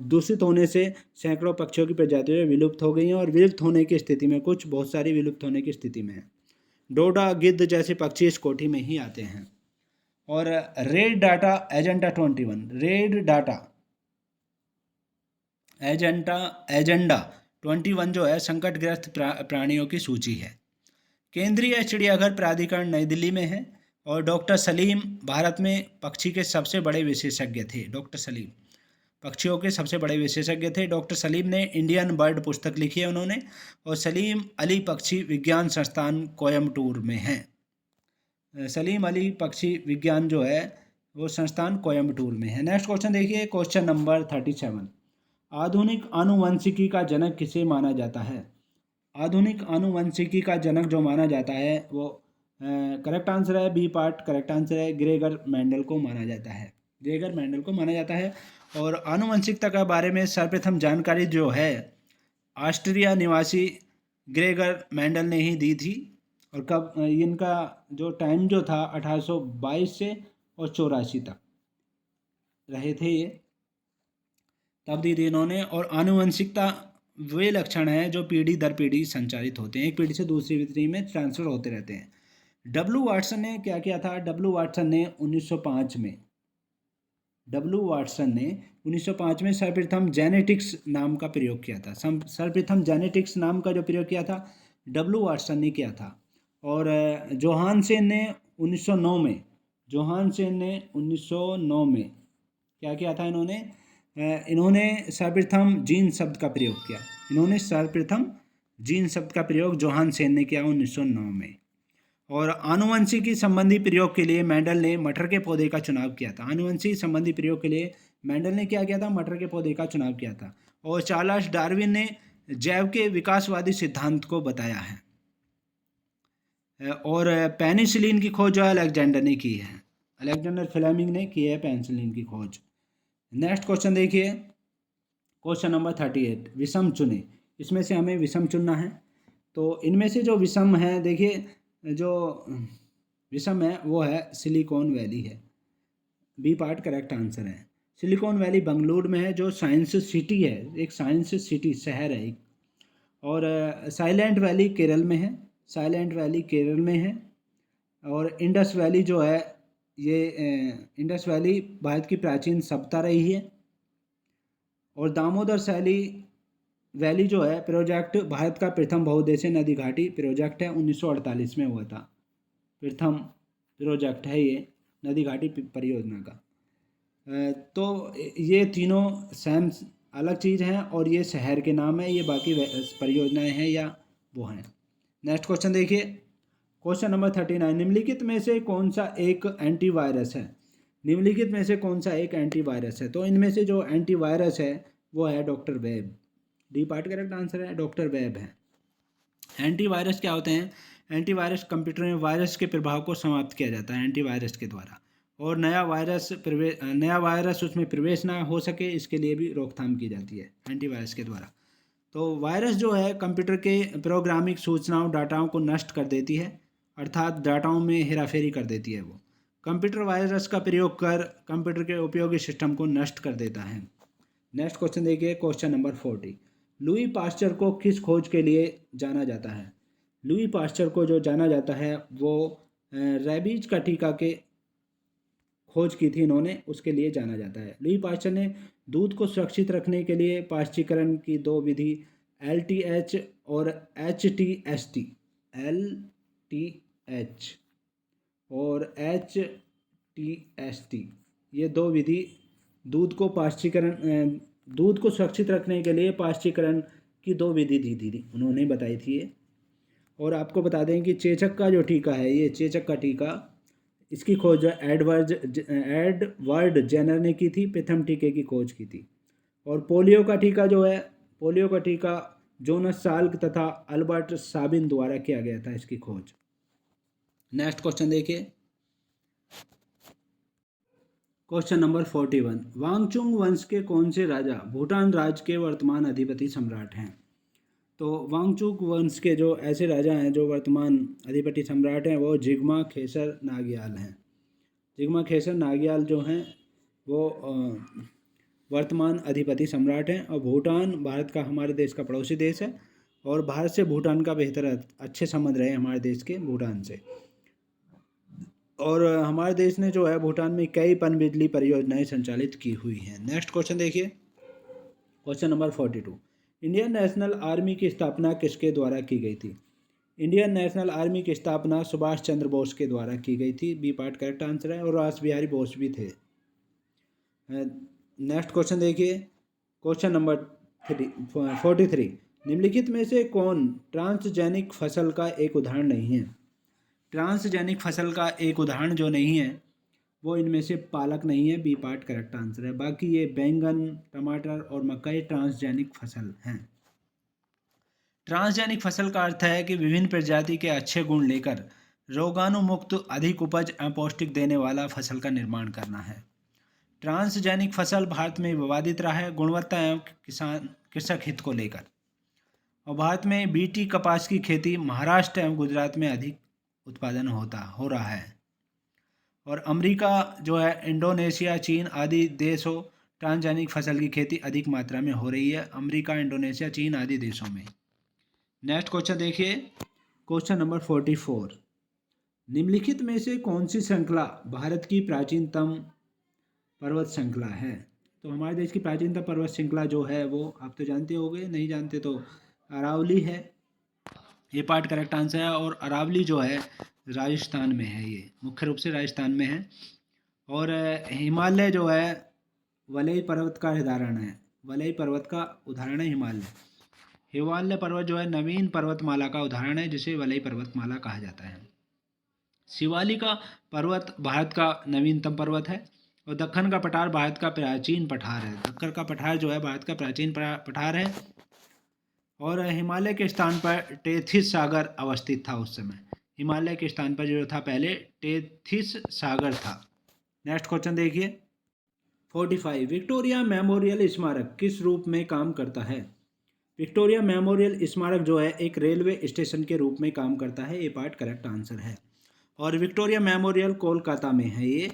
दूषित होने से सैकड़ों पक्षियों की प्रजातियां विलुप्त हो गई हैं और विलुप्त होने की स्थिति में, कुछ बहुत सारी विलुप्त होने की स्थिति में है। डोडा, गिद्ध जैसे पक्षी इस कोटि में ही आते हैं। और red data agenda 21, red data agenda 21 जो है संकटग्रस्त प्राणियों की सूची है। केंद्रीय चिड़ियाघर प्राधिकरण नई दिल्ली में है। और डॉक्टर सलीम भारत में पक्षी के सबसे बड़े विशेषज्ञ थे। डॉक्टर सलीम पक्षियों के सबसे बड़े विशेषज्ञ थे। डॉक्टर सलीम ने इंडियन बर्ड पुस्तक लिखी है उन्होंने। और सलीम अली पक्षी विज्ञान संस्थान कोयम्बटूर में है। सलीम अली पक्षी विज्ञान जो है वो संस्थान कोयम्बटूर में है। नेक्स्ट क्वेश्चन देखिए, क्वेश्चन नंबर 37। आधुनिक आनुवंशिकी का जनक किसे माना जाता है? आधुनिक आनुवंशिकी का जनक जो माना जाता है वो करेक्ट आंसर है, बी पार्ट करेक्ट आंसर है, ग्रेगर मेंडल को माना जाता है। ग्रेगर मेंडल को माना जाता है। और आनुवंशिकता के बारे में सर्वप्रथम जानकारी जो है ऑस्ट्रिया निवासी ग्रेगर मेंडल ने ही दी थी। और कब इनका जो टाइम जो था 1822 से और 84 तक रहे थे ये, तब दी थी इन्होंने। और आनुवंशिकता वे लक्षण हैं जो पीढ़ी दर पीढ़ी संचारित होते हैं, एक पीढ़ी से दूसरी पीढ़ी में ट्रांसफर होते रहते हैं। डब्ल्यू वाटसन ने क्या किया था? डब्ल्यू वाटसन ने 1905 में सर्वप्रथम जेनेटिक्स नाम का प्रयोग किया था। सर्वप्रथम जेनेटिक्स नाम का जो प्रयोग किया था डब्ल्यू वाटसन ने किया था। और जोहानसेन ने 1909 में क्या किया था? इन्होंने सर्वप्रथम जीन शब्द का प्रयोग किया। जोहानसेन ने किया 1909 में। और आनुवंशिकी संबंधी प्रयोग के लिए मेंडल ने मटर के पौधे का चुनाव किया था। आनुवंशिकी संबंधी प्रयोग के लिए मेंडल ने क्या किया था? मटर के पौधे का चुनाव किया था। और चार्ल्स डार्विन ने जैव के विकासवादी सिद्धांत को बताया है। और पेनिसिलिन की खोज जो है अलेक्जेंडर ने की है, अलेक्जेंडर फ्लेमिंग ने की है पेनिसिलिन की खोज। नेक्स्ट क्वेश्चन देखिए, क्वेश्चन नंबर 38। विषम चुने, इसमें से हमें विषम चुनना है। तो इनमें से जो विषम है, देखिए जो विषम है वो है सिलिकॉन वैली है, बी पार्ट करेक्ट आंसर है। सिलिकॉन वैली बंगलुरु में है जो साइंस सिटी है, एक साइंस सिटी शहर है एक। और साइलेंट वैली केरल में है। और इंडस वैली जो है ये इंडस वैली भारत की प्राचीन सभ्यता रही है। और दामोदर वैली जो है प्रोजेक्ट भारत का प्रथम बहुउद्देशीय नदी घाटी प्रोजेक्ट है, 1948 में हुआ था। प्रथम प्रोजेक्ट है ये नदी घाटी परियोजना का। तो ये तीनों सेम अलग चीज़ हैं और ये शहर के नाम है, ये बाकी परियोजनाएं हैं या वो हैं। नेक्स्ट क्वेश्चन देखिए, क्वेश्चन नंबर 39, निम्नलिखित में से कौन सा एक एंटीवायरस है? निम्नलिखित में से कौन सा एक एंटीवायरस है? तो इनमें से जो एंटीवायरस है वो है doctor web. D part correct answer है, डॉक्टर वेब है। एंटीवायरस क्या होते हैं? एंटीवायरस कंप्यूटर में वायरस के प्रभाव को समाप्त किया जाता है एंटीवायरस के द्वारा, और नया वायरस उसमें प्रवेश ना हो सके, इसके लिए भी रोकथाम की जाती है एंटीवायरस के द्वारा। तो वायरस जो है कंप्यूटर के प्रोग्रामिक सूचनाओं डाटाओं को नष्ट कर देती है, अर्थात डाटाओं में हेराफेरी कर देती है वो। कंप्यूटर वायरस का प्रयोग कर कंप्यूटर के उपयोगी सिस्टम को नष्ट कर देता है। नेक्स्ट क्वेश्चन देखिए, क्वेश्चन नंबर 40, लुई पास्चर को किस खोज के लिए जाना जाता है? लुई पास्चर को जो जाना जाता है वो रेबीज का टीका के खोज की थी इन्होंने, उसके लिए जाना जाता है। लुई पास्चर ने दूध को सुरक्षित रखने के लिए पाश्चीकरण की दो विधि LTH और HTST, LTH और HTST, ये दो विधि दूध को सुरक्षित रखने के लिए पाश्चीकरण की दो विधि दी थी उन्होंने बताई थी ये। और आपको बता दें कि चेचक का जो टीका है, ये चेचक का टीका, इसकी खोज एडवर्ड जेनर ने की थी, प्रथम टीके की खोज की थी। और पोलियो का टीका जो है, पोलियो का टीका जोनस साल्क तथा अल्बर्ट साबिन द्वारा किया गया था इसकी खोज। नेक्स्ट क्वेश्चन देखिए, क्वेश्चन नंबर 41, वांगचुंग वंश के कौन से राजा भूटान राज्य के वर्तमान अधिपति सम्राट हैं? तो वांगचुक वंश के जो ऐसे राजा हैं जो वर्तमान अधिपति सम्राट हैं वो जिग्मा खेसर नागियाल हैं। जिग्मा खेसर नागियाल जो हैं वो वर्तमान अधिपति सम्राट हैं। और भूटान भारत का, हमारे देश का पड़ोसी देश है, और भारत से भूटान का बेहतर अच्छे संबंध रहे हमारे देश के भूटान से। और हमारे देश ने जो है भूटान में कई पनबिजली परियोजनाएं संचालित की हुई हैं। नेक्स्ट क्वेश्चन देखिए, question number 42, Indian national army की स्थापना किसके द्वारा की गई थी? इंडियन नेशनल आर्मी की स्थापना सुभाष चंद्र बोस के द्वारा की गई थी, बी पार्ट करेक्ट आंसर है, और रास बिहारी बोस भी थे। नेक्स्ट क्वेश्चन देखिए, क्वेश्चन नंबर 43, निम्नलिखित में से कौन ट्रांसजेनिक फसल का एक उदाहरण नहीं है? ट्रांसजेनिक फसल का एक उदाहरण जो नहीं है वो इनमें से पालक नहीं है, बी पार्ट करेक्ट आंसर है। बाकी ये बैंगन, टमाटर और मकई ट्रांसजेनिक फसल हैं। ट्रांसजेनिक फसल का अर्थ है कि विभिन्न प्रजाति के अच्छे गुण लेकर रोगाणुमुक्त, अधिक उपज एवं पौष्टिक देने वाला फसल का निर्माण करना है। ट्रांसजेनिक फसल भारत में विवादित रहा है गुणवत्ता एवं कृषक हित को लेकर। और भारत में बीटी कपास की खेती महाराष्ट्र एवं गुजरात में अधिक उत्पादन हो रहा है। और अमेरिका जो है, इंडोनेशिया, चीन आदि देशों ट्रांसजेनिक फसल की खेती अधिक मात्रा में हो रही है, अमेरिका, इंडोनेशिया, चीन आदि देशों में। नेक्स्ट क्वेश्चन देखिए, क्वेश्चन नंबर 44, निम्नलिखित में से कौन सी श्रृंखला भारत की प्राचीनतम पर्वत श्रृंखला है? तो हमारे देश की प्राचीनतम पर्वत श्रृंखला जो है वो आप तो जानते होंगे, नहीं जानते तो अरावली है, ये पार्ट करेक्ट आंसर है। और अरावली जो है राजस्थान में है, ये मुख्य रूप से राजस्थान में है। और हिमालय जो है वलय पर्वत का उदाहरण है, वलय पर्वत का उदाहरण है हिमालय। हिमालय पर्वत जो है नवीन पर्वतमाला का उदाहरण है, जिसे वलय पर्वतमाला कहा जाता है। शिवालिका पर्वत भारत का नवीनतम पर्वत है। और दक्कन का पठार भारत का प्राचीन पठार है, दक्कन का पठार जो है भारत का प्राचीन पठार है। और हिमालय के स्थान पर टेथिस सागर अवस्थित था उस समय, हिमालय के स्थान पर जो था पहले टेथिस सागर था। नेक्स्ट क्वेश्चन देखिए, 45, विक्टोरिया मेमोरियल स्मारक किस रूप में काम करता है? विक्टोरिया मेमोरियल स्मारक जो है एक रेलवे स्टेशन के रूप में काम करता है, ये पार्ट करेक्ट आंसर है। और विक्टोरिया मेमोरियल कोलकाता में है ये।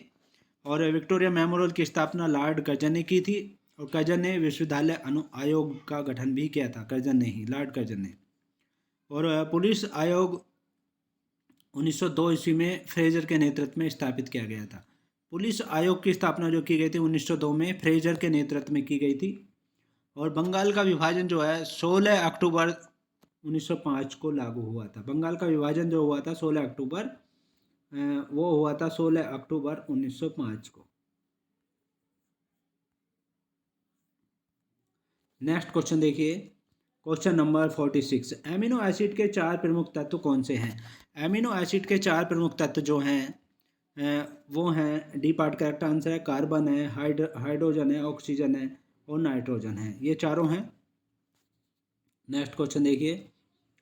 और विक्टोरिया मेमोरियल की स्थापना लॉर्ड कर्जन ने की थी, और कर्जन ने विश्वविद्यालय आयोग का गठन भी किया था, कर्जन ने ही, लॉर्ड कर्जन ने। और पुलिस आयोग 1902 ईस्वी में फ्रेजर के नेतृत्व में स्थापित किया गया था। पुलिस आयोग की स्थापना जो की गई थी 1902 में फ्रेजर के नेतृत्व में की गई थी। और बंगाल का विभाजन जो है 16 अक्टूबर 1905 को लागू हुआ था। बंगाल का विभाजन जो हुआ था 16 अक्टूबर, वो हुआ था 16 अक्टूबर 1905 को। नेक्स्ट क्वेश्चन देखिए, क्वेश्चन नंबर 46। एमिनो एसिड के 4 प्रमुख तत्व कौन से हैं? एमिनो एसिड के 4 प्रमुख तत्व जो हैं वो हैं, डी पार्ट करेक्ट आंसर है, कार्बन है, हाइड्रोजन है, ऑक्सीजन है और नाइट्रोजन है, ये चारों हैं। नेक्स्ट क्वेश्चन देखिए,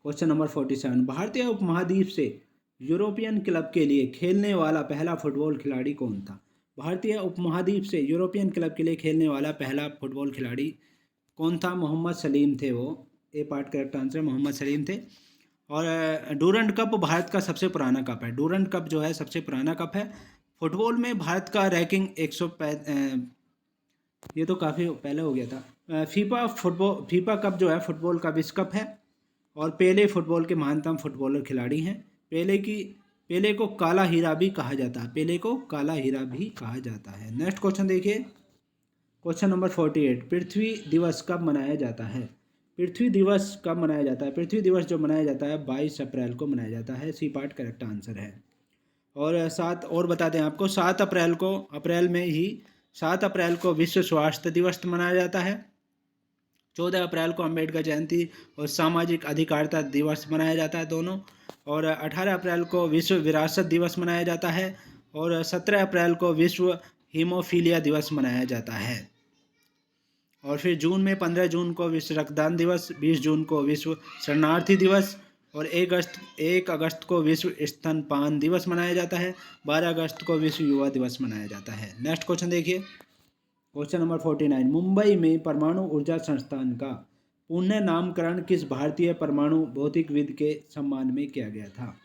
क्वेश्चन नंबर 47। भारतीय उपमहाद्वीप से यूरोपियन क्लब के लिए खेलने वाला पहला फुटबॉल खिलाड़ी कौन था? भारतीय उपमहाद्वीप से यूरोपियन क्लब के लिए खेलने वाला पहला फुटबॉल खिलाड़ी कौन था? मोहम्मद सलीम थे वो। A part correct answer, Mohammed Salim थे। और डूरंड कप भारत का सबसे पुराना कप है। डूरंड कप जो है सबसे पुराना कप है। फुटबॉल में भारत का रैंकिंग 100, ये तो काफ़ी पहले हो गया था। फीफा कप जो है फुटबॉल का विश्व कप है। और पेले फुटबॉल के महानतम फुटबॉलर खिलाड़ी हैं। पेले को काला हीरा भी कहा जाता है। पेले को काला हीरा भी कहा जाता है। नेक्स्ट क्वेश्चन देखिए, क्वेश्चन नंबर 48। पृथ्वी दिवस कब मनाया जाता है? पृथ्वी दिवस कब मनाया जाता है? पृथ्वी दिवस जो मनाया जाता है 22 अप्रैल को मनाया जाता है। सी पार्ट करेक्ट आंसर है। और 7 और बता दें आपको, 7 अप्रैल को विश्व स्वास्थ्य दिवस मनाया जाता है। 14 अप्रैल को अम्बेडकर जयंती और सामाजिक अधिकारिता दिवस मनाया जाता है दोनों। और 18 अप्रैल को विश्व विरासत दिवस मनाया जाता है। और 17 अप्रैल को विश्व हीमोफीलिया दिवस मनाया जाता है। और फिर जून में 15 जून को विश्व रक्तदान दिवस, 20 जून को विश्व शरणार्थी दिवस और 1 अगस्त को विश्व स्तनपान दिवस मनाया जाता है। 12 अगस्त को विश्व युवा दिवस मनाया जाता है। नेक्स्ट क्वेश्चन देखिए, क्वेश्चन नंबर 49। मुंबई में परमाणु ऊर्जा संस्थान का पुनः नामकरण किस भारतीय परमाणु भौतिकविद के सम्मान में किया गया था?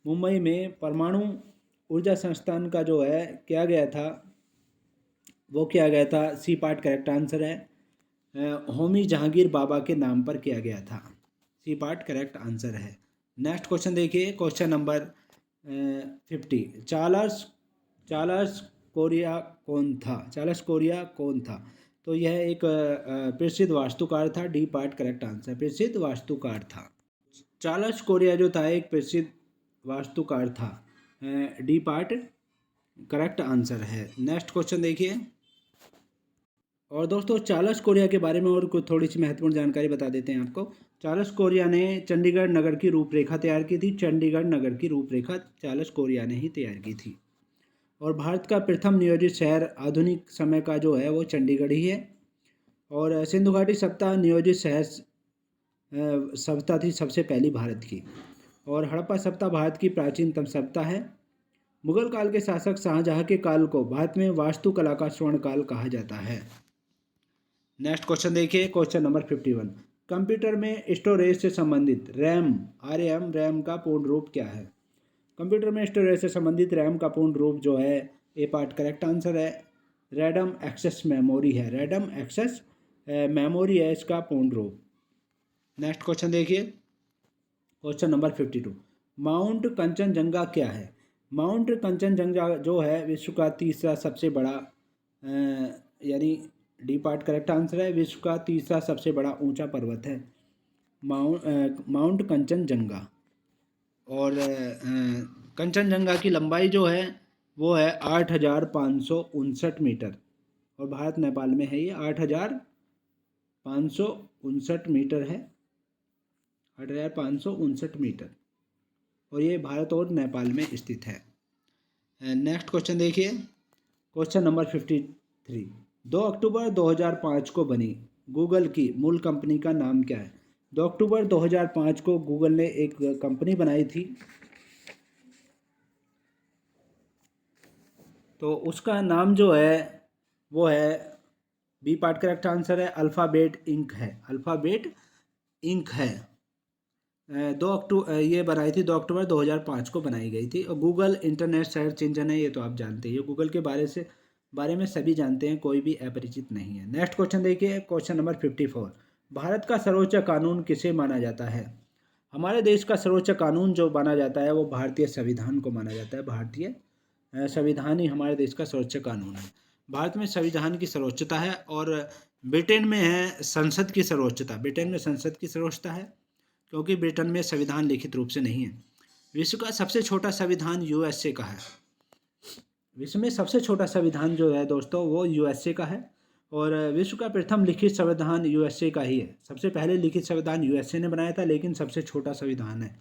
मुंबई में परमाणु ऊर्जा संस्थान का जो है किया गया था, वो किया गया था, सी पार्ट करेक्ट आंसर है, होमी जहांगीर बाबा के नाम पर किया गया था। सी पार्ट करेक्ट आंसर है। नेक्स्ट क्वेश्चन देखिए, क्वेश्चन नंबर 50। चार्ल्स कोरिया कौन था? चार्ल्स कोरिया कौन था? तो यह एक प्रसिद्ध वास्तुकार था। डी पार्ट करेक्ट आंसर, प्रसिद्ध वास्तुकार था। चार्ल्स कोरिया जो था एक प्रसिद्ध वास्तुकार था। डी पार्ट करेक्ट आंसर है। नेक्स्ट क्वेश्चन देखिए, और दोस्तों चार्ल्स कोरिया के बारे में और कुछ थोड़ी सी महत्वपूर्ण जानकारी बता देते हैं आपको। चार्ल्स कोरिया ने चंडीगढ़ नगर की रूपरेखा तैयार की थी। चंडीगढ़ नगर की रूपरेखा चार्ल्स कोरिया ने ही तैयार की थी। और भारत का प्रथम नियोजित शहर आधुनिक समय का जो है वो चंडीगढ़ ही है। और सिंधु घाटी सप्ताह नियोजित शहर सप्ताह थी सबसे पहली भारत की। और हड़प्पा सप्ताह भारत की प्राचीनतम सप्ताह है। मुगल काल के शासक शाहजहां के काल को भारत में वास्तुकला का स्वर्ण काल कहा जाता है। नेक्स्ट क्वेश्चन देखिए, क्वेश्चन नंबर 51। कंप्यूटर में स्टोरेज से संबंधित रैम का पूर्ण रूप क्या है? कंप्यूटर में स्टोरेज से संबंधित रैम का पूर्ण रूप जो है, ए पार्ट करेक्ट आंसर है, रैंडम एक्सेस मेमोरी है। रैंडम एक्सेस मेमोरी है इसका पूर्ण रूप। नेक्स्ट क्वेश्चन देखिए, क्वेश्चन नंबर 52। माउंट कंचनजंगा क्या है? माउंट कंचनजंगा जो है विश्व का तीसरा सबसे बड़ा, यानी डी पार्ट करेक्ट आंसर है, विश्व का तीसरा सबसे बड़ा ऊंचा पर्वत है माउंट कंचनजंगा। और कंचनजंगा की लंबाई जो है वो है 8,559 मीटर। और भारत नेपाल में है ये, 8,559 मीटर है, 8,559 मीटर। और ये भारत और नेपाल में स्थित है। नेक्स्ट क्वेश्चन देखिए, क्वेश्चन नंबर 53। 2 अक्टूबर 2005 को बनी गूगल की मूल कंपनी का नाम क्या है? 2 अक्टूबर 2005 को गूगल ने एक कंपनी बनाई थी, तो उसका नाम जो है वो है, बी पार्ट करेक्ट आंसर है, अल्फ़ाबेट इंक है। अल्फ़ाबेट इंक है। ये बनाई थी 2 अक्टूबर 2005 को बनाई गई थी। और गूगल इंटरनेट सर्च इंजन है, ये तो आप जानते हैं। गूगल के बारे में सभी जानते हैं, कोई भी अपरिचित नहीं है। नेक्स्ट क्वेश्चन देखिए, क्वेश्चन नंबर 54। भारत का सर्वोच्च कानून किसे माना जाता है? हमारे देश का सर्वोच्च कानून जो माना जाता है वो भारतीय संविधान को माना जाता है। भारतीय संविधान ही हमारे देश का सर्वोच्च कानून है। भारत में संविधान की सर्वोच्चता है। और ब्रिटेन में है संसद की सर्वोच्चता। ब्रिटेन में संसद की सर्वोच्चता है, क्योंकि ब्रिटेन में संविधान लिखित रूप से नहीं है। विश्व का सबसे छोटा संविधान यूएसए का है। विश्व में सबसे छोटा संविधान जो है दोस्तों वो यूएसए का है। और विश्व का प्रथम लिखित संविधान यूएसए का ही है। सबसे पहले लिखित संविधान यूएसए ने बनाया था, लेकिन सबसे छोटा संविधान है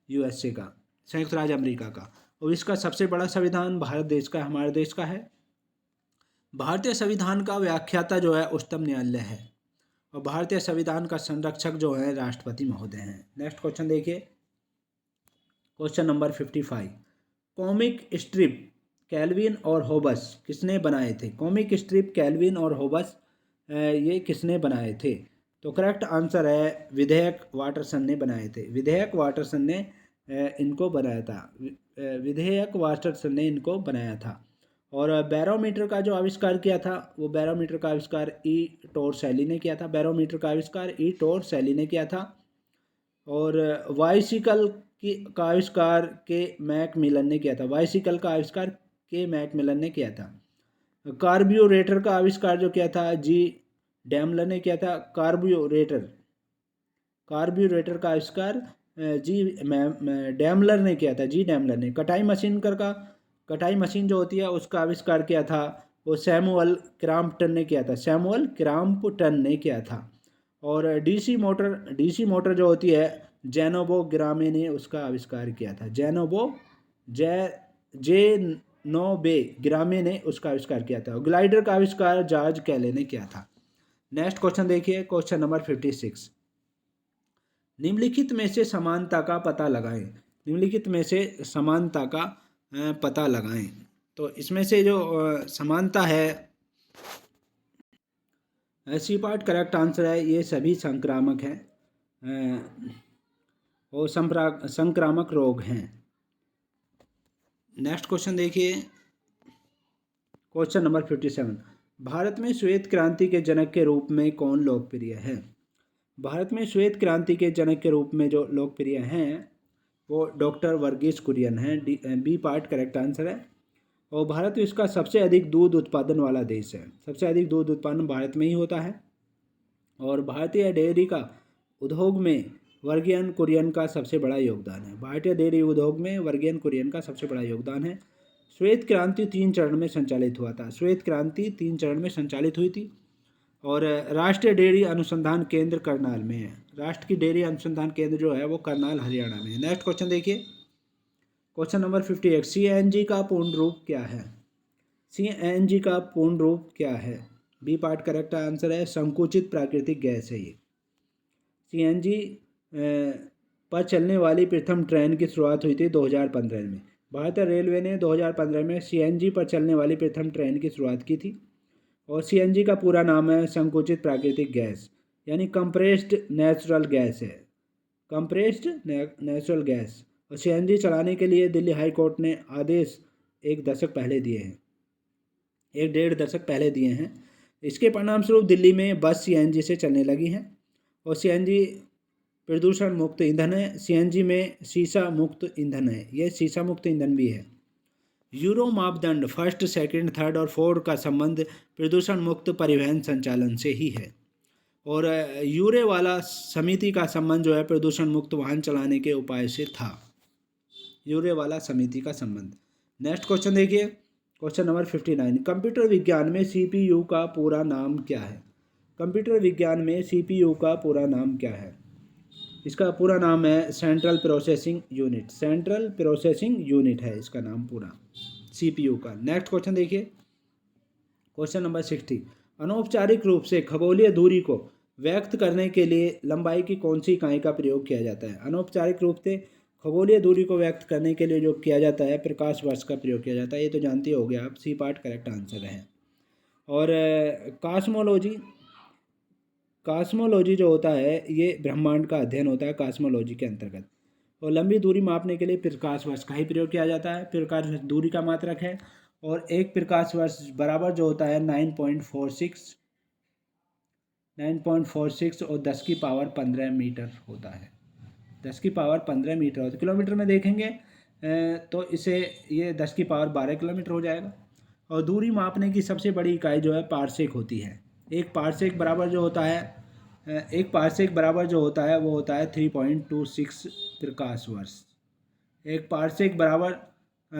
यूएसए का, संयुक्त राज्य अमेरिका का। और इसका सबसे बड़ा संविधान भारत देश का, हमारे देश का है। भारतीय संविधान का व्याख्याता जो है उच्चतम न्यायालय है, और भारतीय संविधान का संरक्षक जो है राष्ट्रपति महोदय हैं। नेक्स्ट क्वेश्चन देखिए, question number 55। Comic strip Calvin और होबस किसने बनाए थे? कॉमिक स्ट्रिप कैल्विन और होबस ये किसने बनाए थे? तो करेक्ट आंसर है विधेयक वाटरसन ने बनाए थे। विधेयक वाटरसन ने इनको बनाया था। विधेयक वाटरसन ने इनको बनाया था। और बैरोमीटर का जो आविष्कार किया था, वो बैरोमीटर का आविष्कार ई टोरसैली ने किया था। बैरोमीटर का आविष्कार ई टोरसैली ने किया था। और बाइसिकल का आविष्कार के मैकमिलन ने किया था। बाइसिकल का आविष्कार के मैकमिलन ने किया था। कार्ब्यूरेटर का आविष्कार जो किया था जी डैमलर ने किया था। कार्ब्यूरेटर का आविष्कार जी डैमलर ने किया था। जी डैमलर ने। कटाई मशीन जो होती है उसका आविष्कार किया था वो सैमुअल क्रॉम्पटन ने किया था। सैमुअल क्रॉम्पटन ने किया था। और डीसी मोटर जो होती है जेनोबो ग्रामे ने उसका आविष्कार किया था। जेनोबे ग्रामे ने उसका आविष्कार किया था। ग्लाइडर का आविष्कार जॉर्ज कैले ने किया था। नेक्स्ट क्वेश्चन देखिए, क्वेश्चन नंबर 56। निम्नलिखित में से समानता का पता लगाएं। निम्नलिखित में से समानता का पता लगाएं। तो इसमें से जो समानता है, सी पार्ट करेक्ट आंसर है। ये सभी संक्रामक हैं और संक्रामक रोग हैं। नेक्स्ट क्वेश्चन देखिए, क्वेश्चन नंबर 57। भारत में श्वेत क्रांति के जनक के रूप में कौन लोकप्रिय है? भारत में श्वेत क्रांति के जनक के रूप में जो लोकप्रिय हैं वो डॉक्टर वर्गीस कुरियन हैं। बी पार्ट करेक्ट आंसर है। और भारत विश्व का सबसे अधिक दूध उत्पादन वाला देश है। सबसे अधिक दूध उत्पादन भारत में ही होता है। और भारतीय डेयरी का उद्योग में वर्गीयन कुरियन का सबसे बड़ा योगदान है। भारतीय डेयरी उद्योग में वर्गीयन कुरियन का सबसे बड़ा योगदान है। श्वेत क्रांति 3 चरण में संचालित हुआ था। श्वेत क्रांति 3 चरण में संचालित हुई थी। और राष्ट्रीय डेयरी अनुसंधान केंद्र करनाल में है। राष्ट्र की डेयरी अनुसंधान केंद्र जो है वो करनाल हरियाणा में है। नेक्स्ट क्वेश्चन देखिए, क्वेश्चन नंबर 58। सीएनजी का पूर्ण रूप क्या है? सीएनजी का पूर्ण रूप क्या है? बी पार्ट करेक्ट आंसर है। संकुचित प्राकृतिक गैस है ये। सीएनजी पर चलने वाली प्रथम ट्रेन की शुरुआत हुई थी 2015 में। भारतीय रेलवे ने 2015 में सीएनजी पर चलने वाली प्रथम ट्रेन की शुरुआत की थी। और सीएनजी का पूरा नाम है संकुचित प्राकृतिक गैस, यानी कंप्रेस्ड नेचुरल गैस है। Compressed natural gas. और सीएनजी चलाने के लिए दिल्ली हाई कोर्ट ने आदेश 1 दशक पहले दिए हैं। 1 डेढ़ दशक पहले दिए हैं। इसके परिणाम स्वरूप दिल्ली में बस सीएनजी से चलने लगी हैं। और सीएनजी प्रदूषण मुक्त ईंधन है। सीएनजी में शीशा मुक्त ईंधन है। यह शीशा मुक्त ईंधन भी है। यूरो मापदंड फर्स्ट, सेकंड, थर्ड और फोर्थ का संबंध प्रदूषण मुक्त परिवहन संचालन से ही है। और यूरे वाला समिति का संबंध जो है प्रदूषण मुक्त वाहन चलाने के उपाय से था। यूरे वाला समिति का संबंध। नेक्स्ट क्वेश्चन देखिए, क्वेश्चन नंबर 59। कंप्यूटर विज्ञान में सीपीयू का पूरा नाम क्या है? कंप्यूटर विज्ञान में सीपीयू का पूरा नाम क्या है? इसका पूरा नाम है central processing unit. Central processing unit है इसका नाम पूरा, सीपीयू का। नेक्स्ट क्वेश्चन देखिए, क्वेश्चन नंबर 60। अनौपचारिक रूप से खगोलीय दूरी को व्यक्त करने के लिए लंबाई की कौन सी इकाई का प्रयोग किया जाता है? अनौपचारिक रूप से खगोलीय दूरी को व्यक्त करने के लिए जो किया जाता है प्रकाश वर्ष का प्रयोग किया जाता है। ये तो जानते हो गए आप, सी पार्ट करेक्ट आंसर है। और कॉस्मोलॉजी जो होता है ये ब्रह्मांड का अध्ययन होता है कॉस्मोलॉजी के अंतर्गत। और लंबी दूरी मापने के लिए प्रकाश वर्ष का ही प्रयोग किया जाता है। प्रकाश वर्ष दूरी का मात्रक है। और एक प्रकाश वर्ष बराबर जो होता है 9.46 और 10 की पावर 15 मीटर होता है। 10 की पावर 15 मीटर होता है। किलोमीटर में देखेंगे तो इसे ये 10 की पावर 12 किलोमीटर हो जाएगा। और दूरी मापने की सबसे बड़ी इकाई जो है पारसेक होती है। एक पारसेक बराबर जो होता है वो होता है 3.26 प्रकाश वर्ष। एक पारसेक बराबर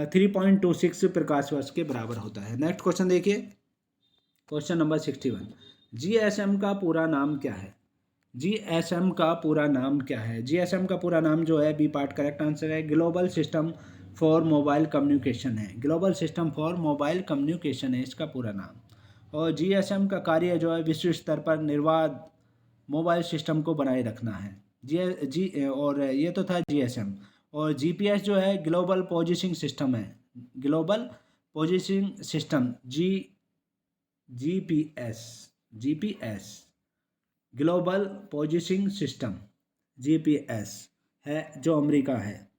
3.26 प्रकाश वर्ष के बराबर होता है। नेक्स्ट क्वेश्चन देखिए, क्वेश्चन नंबर 61, जीएसएम का पूरा नाम क्या है? जीएसएम का पूरा नाम क्या है? जीएसएम का पूरा नाम जो है, बी पार्ट करेक्ट आंसर है, global system for mobile communication है। Global system for mobile communication है इसका पूरा नाम। और जीएसएम का कार्य जो है विश्व स्तर पर निर्बाध मोबाइल सिस्टम को बनाए रखना है। और ये तो था जीएसएम। और जीपीएस जो है ग्लोबल पोजिशनिंग सिस्टम है। Global positioning system GPS GPS global positioning system GPS है जो अमेरिका है।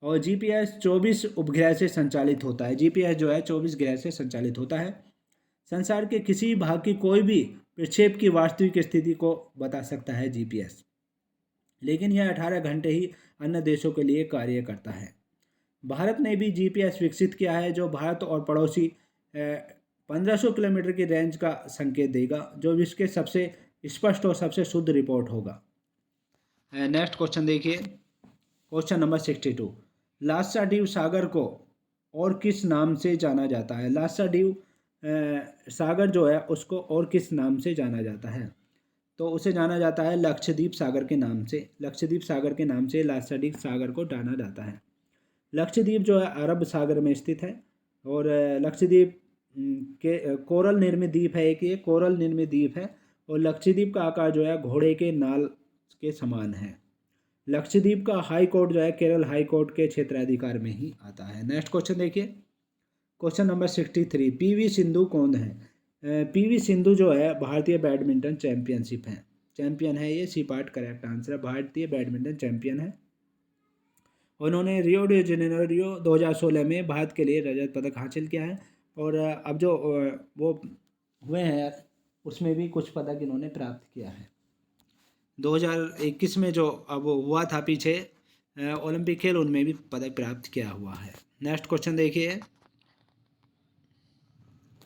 और जीपीएस 24 उपग्रह से संचालित होता है। जीपीएस जो है 24 ग्रह से संचालित होता है। संसार के किसी भाग की कोई भी प्रक्षेप की वास्तविक स्थिति को बता सकता है जीपीएस, लेकिन यह 18 घंटे ही अन्य देशों के लिए कार्य करता है। भारत ने भी जीपीएस विकसित किया है जो भारत और पड़ोसी 1500 किलोमीटर की रेंज का संकेत देगा, जो विश्व के सबसे स्पष्ट और सबसे शुद्ध रिपोर्ट होगा। नेक्स्ट क्वेश्चन देखिए, क्वेश्चन नंबर 62, लाक्षाद्वीप सागर को और किस नाम से जाना जाता है? लाक्षाद्वीप सागर जो है उसको और किस नाम से जाना जाता है? तो उसे जाना जाता है लक्षद्वीप सागर के नाम से। लक्षद्वीप सागर के नाम से लाक्षाद्वीप सागर को जाना जाता है। लक्षद्वीप जो है अरब सागर में स्थित है। और लक्षद्वीप के कोरल निर्मित द्वीप है, एक ये कोरल निर्मित द्वीप है। और लक्षद्वीप का आकार जो है घोड़े के नाल के समान है। लक्षद्वीप का हाई कोर्ट जो है केरल हाई कोर्ट के क्षेत्राधिकार में ही आता है। नेक्स्ट क्वेश्चन देखिए, क्वेश्चन नंबर 63, पीवी सिंधु कौन है? पीवी सिंधु जो है भारतीय बैडमिंटन चैंपियन है ये, सी पार्ट करेक्ट आंसर है, भारतीय बैडमिंटन चैंपियन है। उन्होंने रियो डी जेनेरियो 2016 में भारत के लिए रजत पदक हासिल किया है। और अब जो वो हुए हैं उसमें भी कुछ पदक इन्होंने प्राप्त किया है। 2021 में जो अब हुआ था पीछे ओलंपिक खेल, उनमें भी पदक प्राप्त किया हुआ है। नेक्स्ट क्वेश्चन देखिए,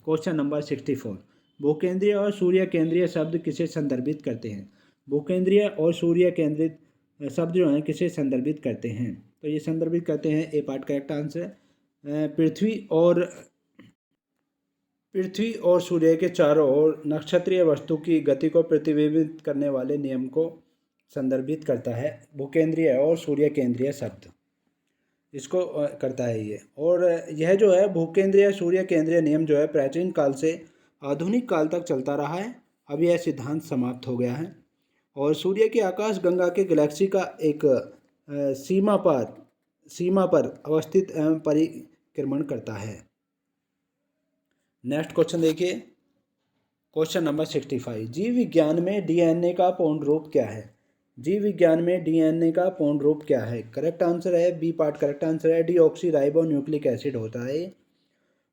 क्वेश्चन नंबर 64, भूकेंद्रीय और सूर्य केंद्रीय शब्द किसे संदर्भित करते हैं? भूकेंद्रीय और सूर्य केंद्रित शब्द जो हैं किसे संदर्भित करते हैं? तो ये संदर्भित करते हैं, ए पार्ट करेक्ट आंसर है, पृथ्वी और सूर्य के चारों ओर नक्षत्रीय वस्तु की गति को प्रतिबिंबित करने वाले नियम को संदर्भित करता है। भूकेंद्रीय और सूर्य केंद्रीय शब्द इसको करता है ये। और यह जो है भूकेंद्रीय सूर्य केंद्रीय नियम जो है प्राचीन काल से आधुनिक काल तक चलता रहा है। अब यह सिद्धांत समाप्त हो गया है। और सूर्य की आकाश गंगा के गैलेक्सी का एक सीमा पर अवस्थित एवं परिक्रमण करता है। नेक्स्ट क्वेश्चन देखिए, क्वेश्चन नंबर 65, जीव विज्ञान में डीएनए का पूर्ण रूप क्या है? जीव विज्ञान में डीएनए का पूर्ण रूप क्या है? करेक्ट आंसर है, बी पार्ट करेक्ट आंसर है, डीऑक्सी राइबो न्यूक्लिक एसिड होता है।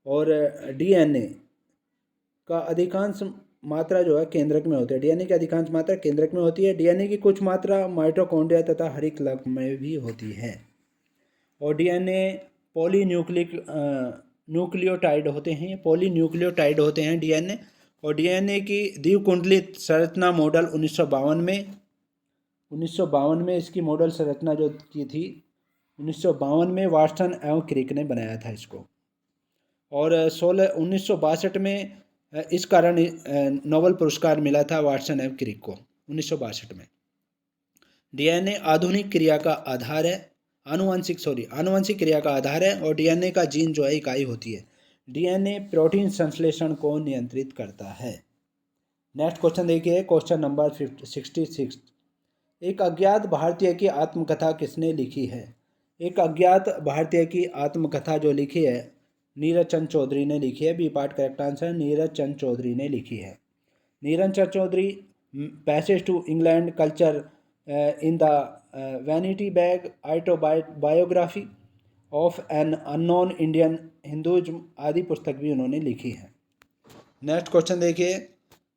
और डीएनए का अधिकांश मात्रा जो है केंद्रक में होती है। डीएनए की अधिकांश मात्रा केंद्रक में होती है। डीएनए की कुछ मात्रा माइटोकॉन्ड्रिया तथा हरितलक में भी होती है। और डीएनए न्यूक्लियोटाइड होते हैं डीएनए। और डीएनए की द्विकुंडलित संरचना मॉडल 1952 में इसकी मॉडल संरचना जो की थी 1952 में वाटसन एवं क्रिक ने बनाया था इसको। और 1962 में इस कारण नोबेल पुरस्कार मिला था वाटसन एवं क्रिक को 1962 में। डीएनए आधुनिक क्रिया का आधार है, आनुवंशिक क्रिया का आधार है। और डीएनए का जीन जो है इकाई होती है। डीएनए प्रोटीन संश्लेषण को नियंत्रित करता है। नेक्स्ट क्वेश्चन देखिए, क्वेश्चन नंबर 66, एक अज्ञात भारतीय की आत्मकथा किसने लिखी है? एक अज्ञात भारतीय की आत्मकथा जो लिखी है नीरज चंद चौधरी ने लिखी है। B part correct answer, Neeraj Chand Chaudhuri ने लिखी है। Neeraj Chand Chaudhuri passage to England culture in the vanity bag autobiography of an unknown Indian Hinduism आदि पुस्तक भी उन्होंने लिखी है। नेक्स्ट क्वेश्चन देखिए,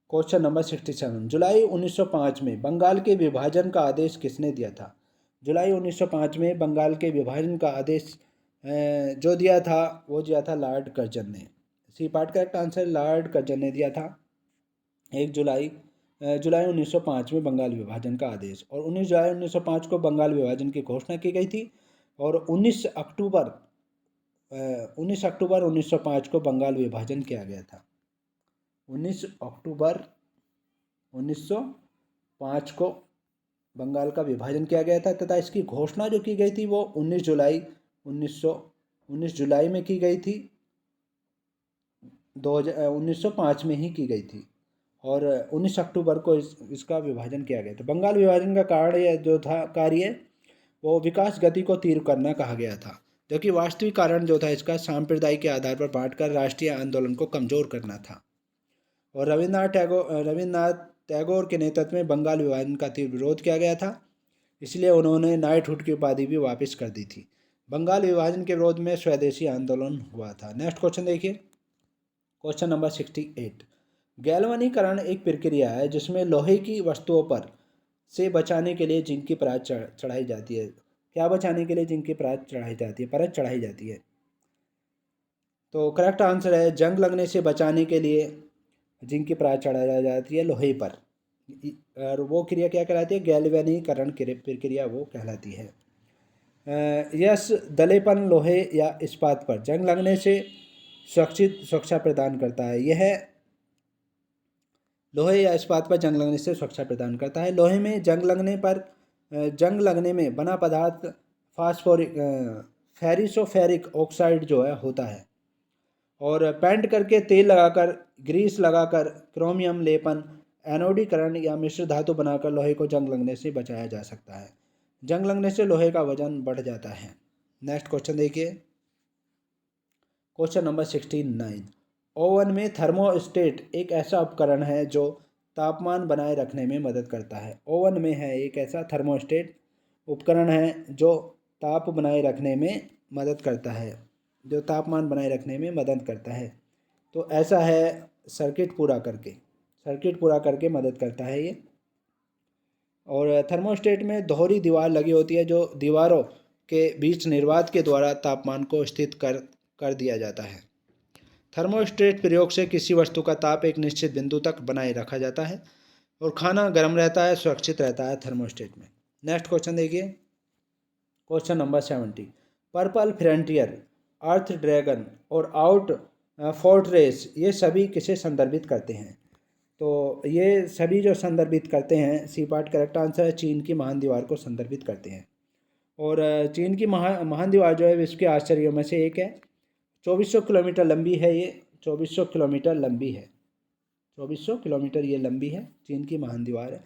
क्वेश्चन नंबर 67, जुलाई 1905 में बंगाल के विभाजन का आदेश किसने दिया था? जुलाई 1905 में बंगाल के विभाजन का आदेश जो दिया था वो दिया था लॉर्ड कर्जन ने। C part correct answer, Lord Curzon ने दिया था 1 जुलाई 1905 में बंगाल विभाजन का आदेश। और 19 जुलाई 1905 को बंगाल विभाजन की घोषणा की गई थी। और 19 अक्टूबर 1905 को बंगाल विभाजन किया गया था। 19 अक्टूबर 1905 को बंगाल का विभाजन किया गया था तथा इसकी घोषणा जो की गई थी वो 19 जुलाई में की गई थी, 1905 में ही की गई थी। और 19 अक्टूबर को इसका विभाजन किया गया था। बंगाल विभाजन का कार्य जो था वो विकास गति को तीव्र करना कहा गया था, जबकि वास्तविक कारण जो था इसका सांप्रदायिक के आधार पर बांटकर राष्ट्रीय आंदोलन को कमजोर करना था। और रविन्द्रनाथ टैगोर के नेतृत्व में बंगाल विभाजन का तीव्र विरोध किया गया था, इसलिए उन्होंने नाइटहुड की उपाधि भी वापस कर दी थी। बंगाल विभाजन के विरोध में स्वदेशी आंदोलन हुआ था। नेक्स्ट क्वेश्चन देखिए, क्वेश्चन नंबर 68। गैल्वनीकरण एक प्रक्रिया है जिसमें लोहे की वस्तुओं पर से बचाने के लिए जिंक की परत चढ़ाई जाती है। क्या बचाने के लिए जिंक की परत चढ़ाई जाती है? तो करेक्ट आंसर है जंग लगने से बचाने के लिए जिंक की परत चढ़ाई जाती है लोहे पर, और वो क्रिया क्या कहलाती है? गैल्वेनीकरण प्रक्रिया वो कहलाती है। यस, दलेपन लोहे या इस्पात पर जंग लगने से सुरक्षा प्रदान करता है। यह लोहे या इस्पात पर जंग लगने से सुरक्षा प्रदान करता है। लोहे में जंग लगने में बना पदार्थ फेरिसोफेरिक ऑक्साइड जो है होता है। और पेंट करके तेल लगाकर, ग्रीस लगाकर, क्रोमियम लेपन, एनोडीकरण या मिश्र धातु बनाकर लोहे को जंग लगने से बचाया जा सकता है। जंग लगने से लोहे का वजन बढ़ जाता है। नेक्स्ट क्वेश्चन देखिए, क्वेश्चन नंबर 69। ओवन में थर्मोस्टेट एक ऐसा उपकरण है जो तापमान बनाए रखने में मदद करता है। ओवन में है एक ऐसा थर्मोस्टेट उपकरण है जो ताप बनाए रखने में मदद करता है, जो तापमान बनाए रखने में मदद करता है। तो ऐसा है सर्किट पूरा करके मदद करता है ये। और थर्मोस्टेट में दोहरी दीवार लगी होती है जो दीवारों के बीच निर्वात के द्वारा तापमान को स्थित कर दिया जाता है। थर्मोस्टेट प्रयोग से किसी वस्तु का ताप एक निश्चित बिंदु तक बनाए रखा जाता है और खाना गर्म रहता है, सुरक्षित रहता है थर्मोस्टेट में। नेक्स्ट क्वेश्चन देखिए, क्वेश्चन नंबर 70। पर्पल फ्रंटियर, अर्थ ड्रैगन और आउट फोर्ट्रेस ये सभी किसे संदर्भित करते हैं? तो ये सभी जो संदर्भित करते हैं, सी पार्ट करेक्ट आंसर है, चीन की महान दीवार को संदर्भित करते हैं। और चीन की महान दीवार जो है विश्व के आश्चर्यों में से एक है। 2400 किलोमीटर लंबी है ये, 2400 किलोमीटर लंबी है, 2400 किलोमीटर ये लंबी है, चीन की महान दीवार है।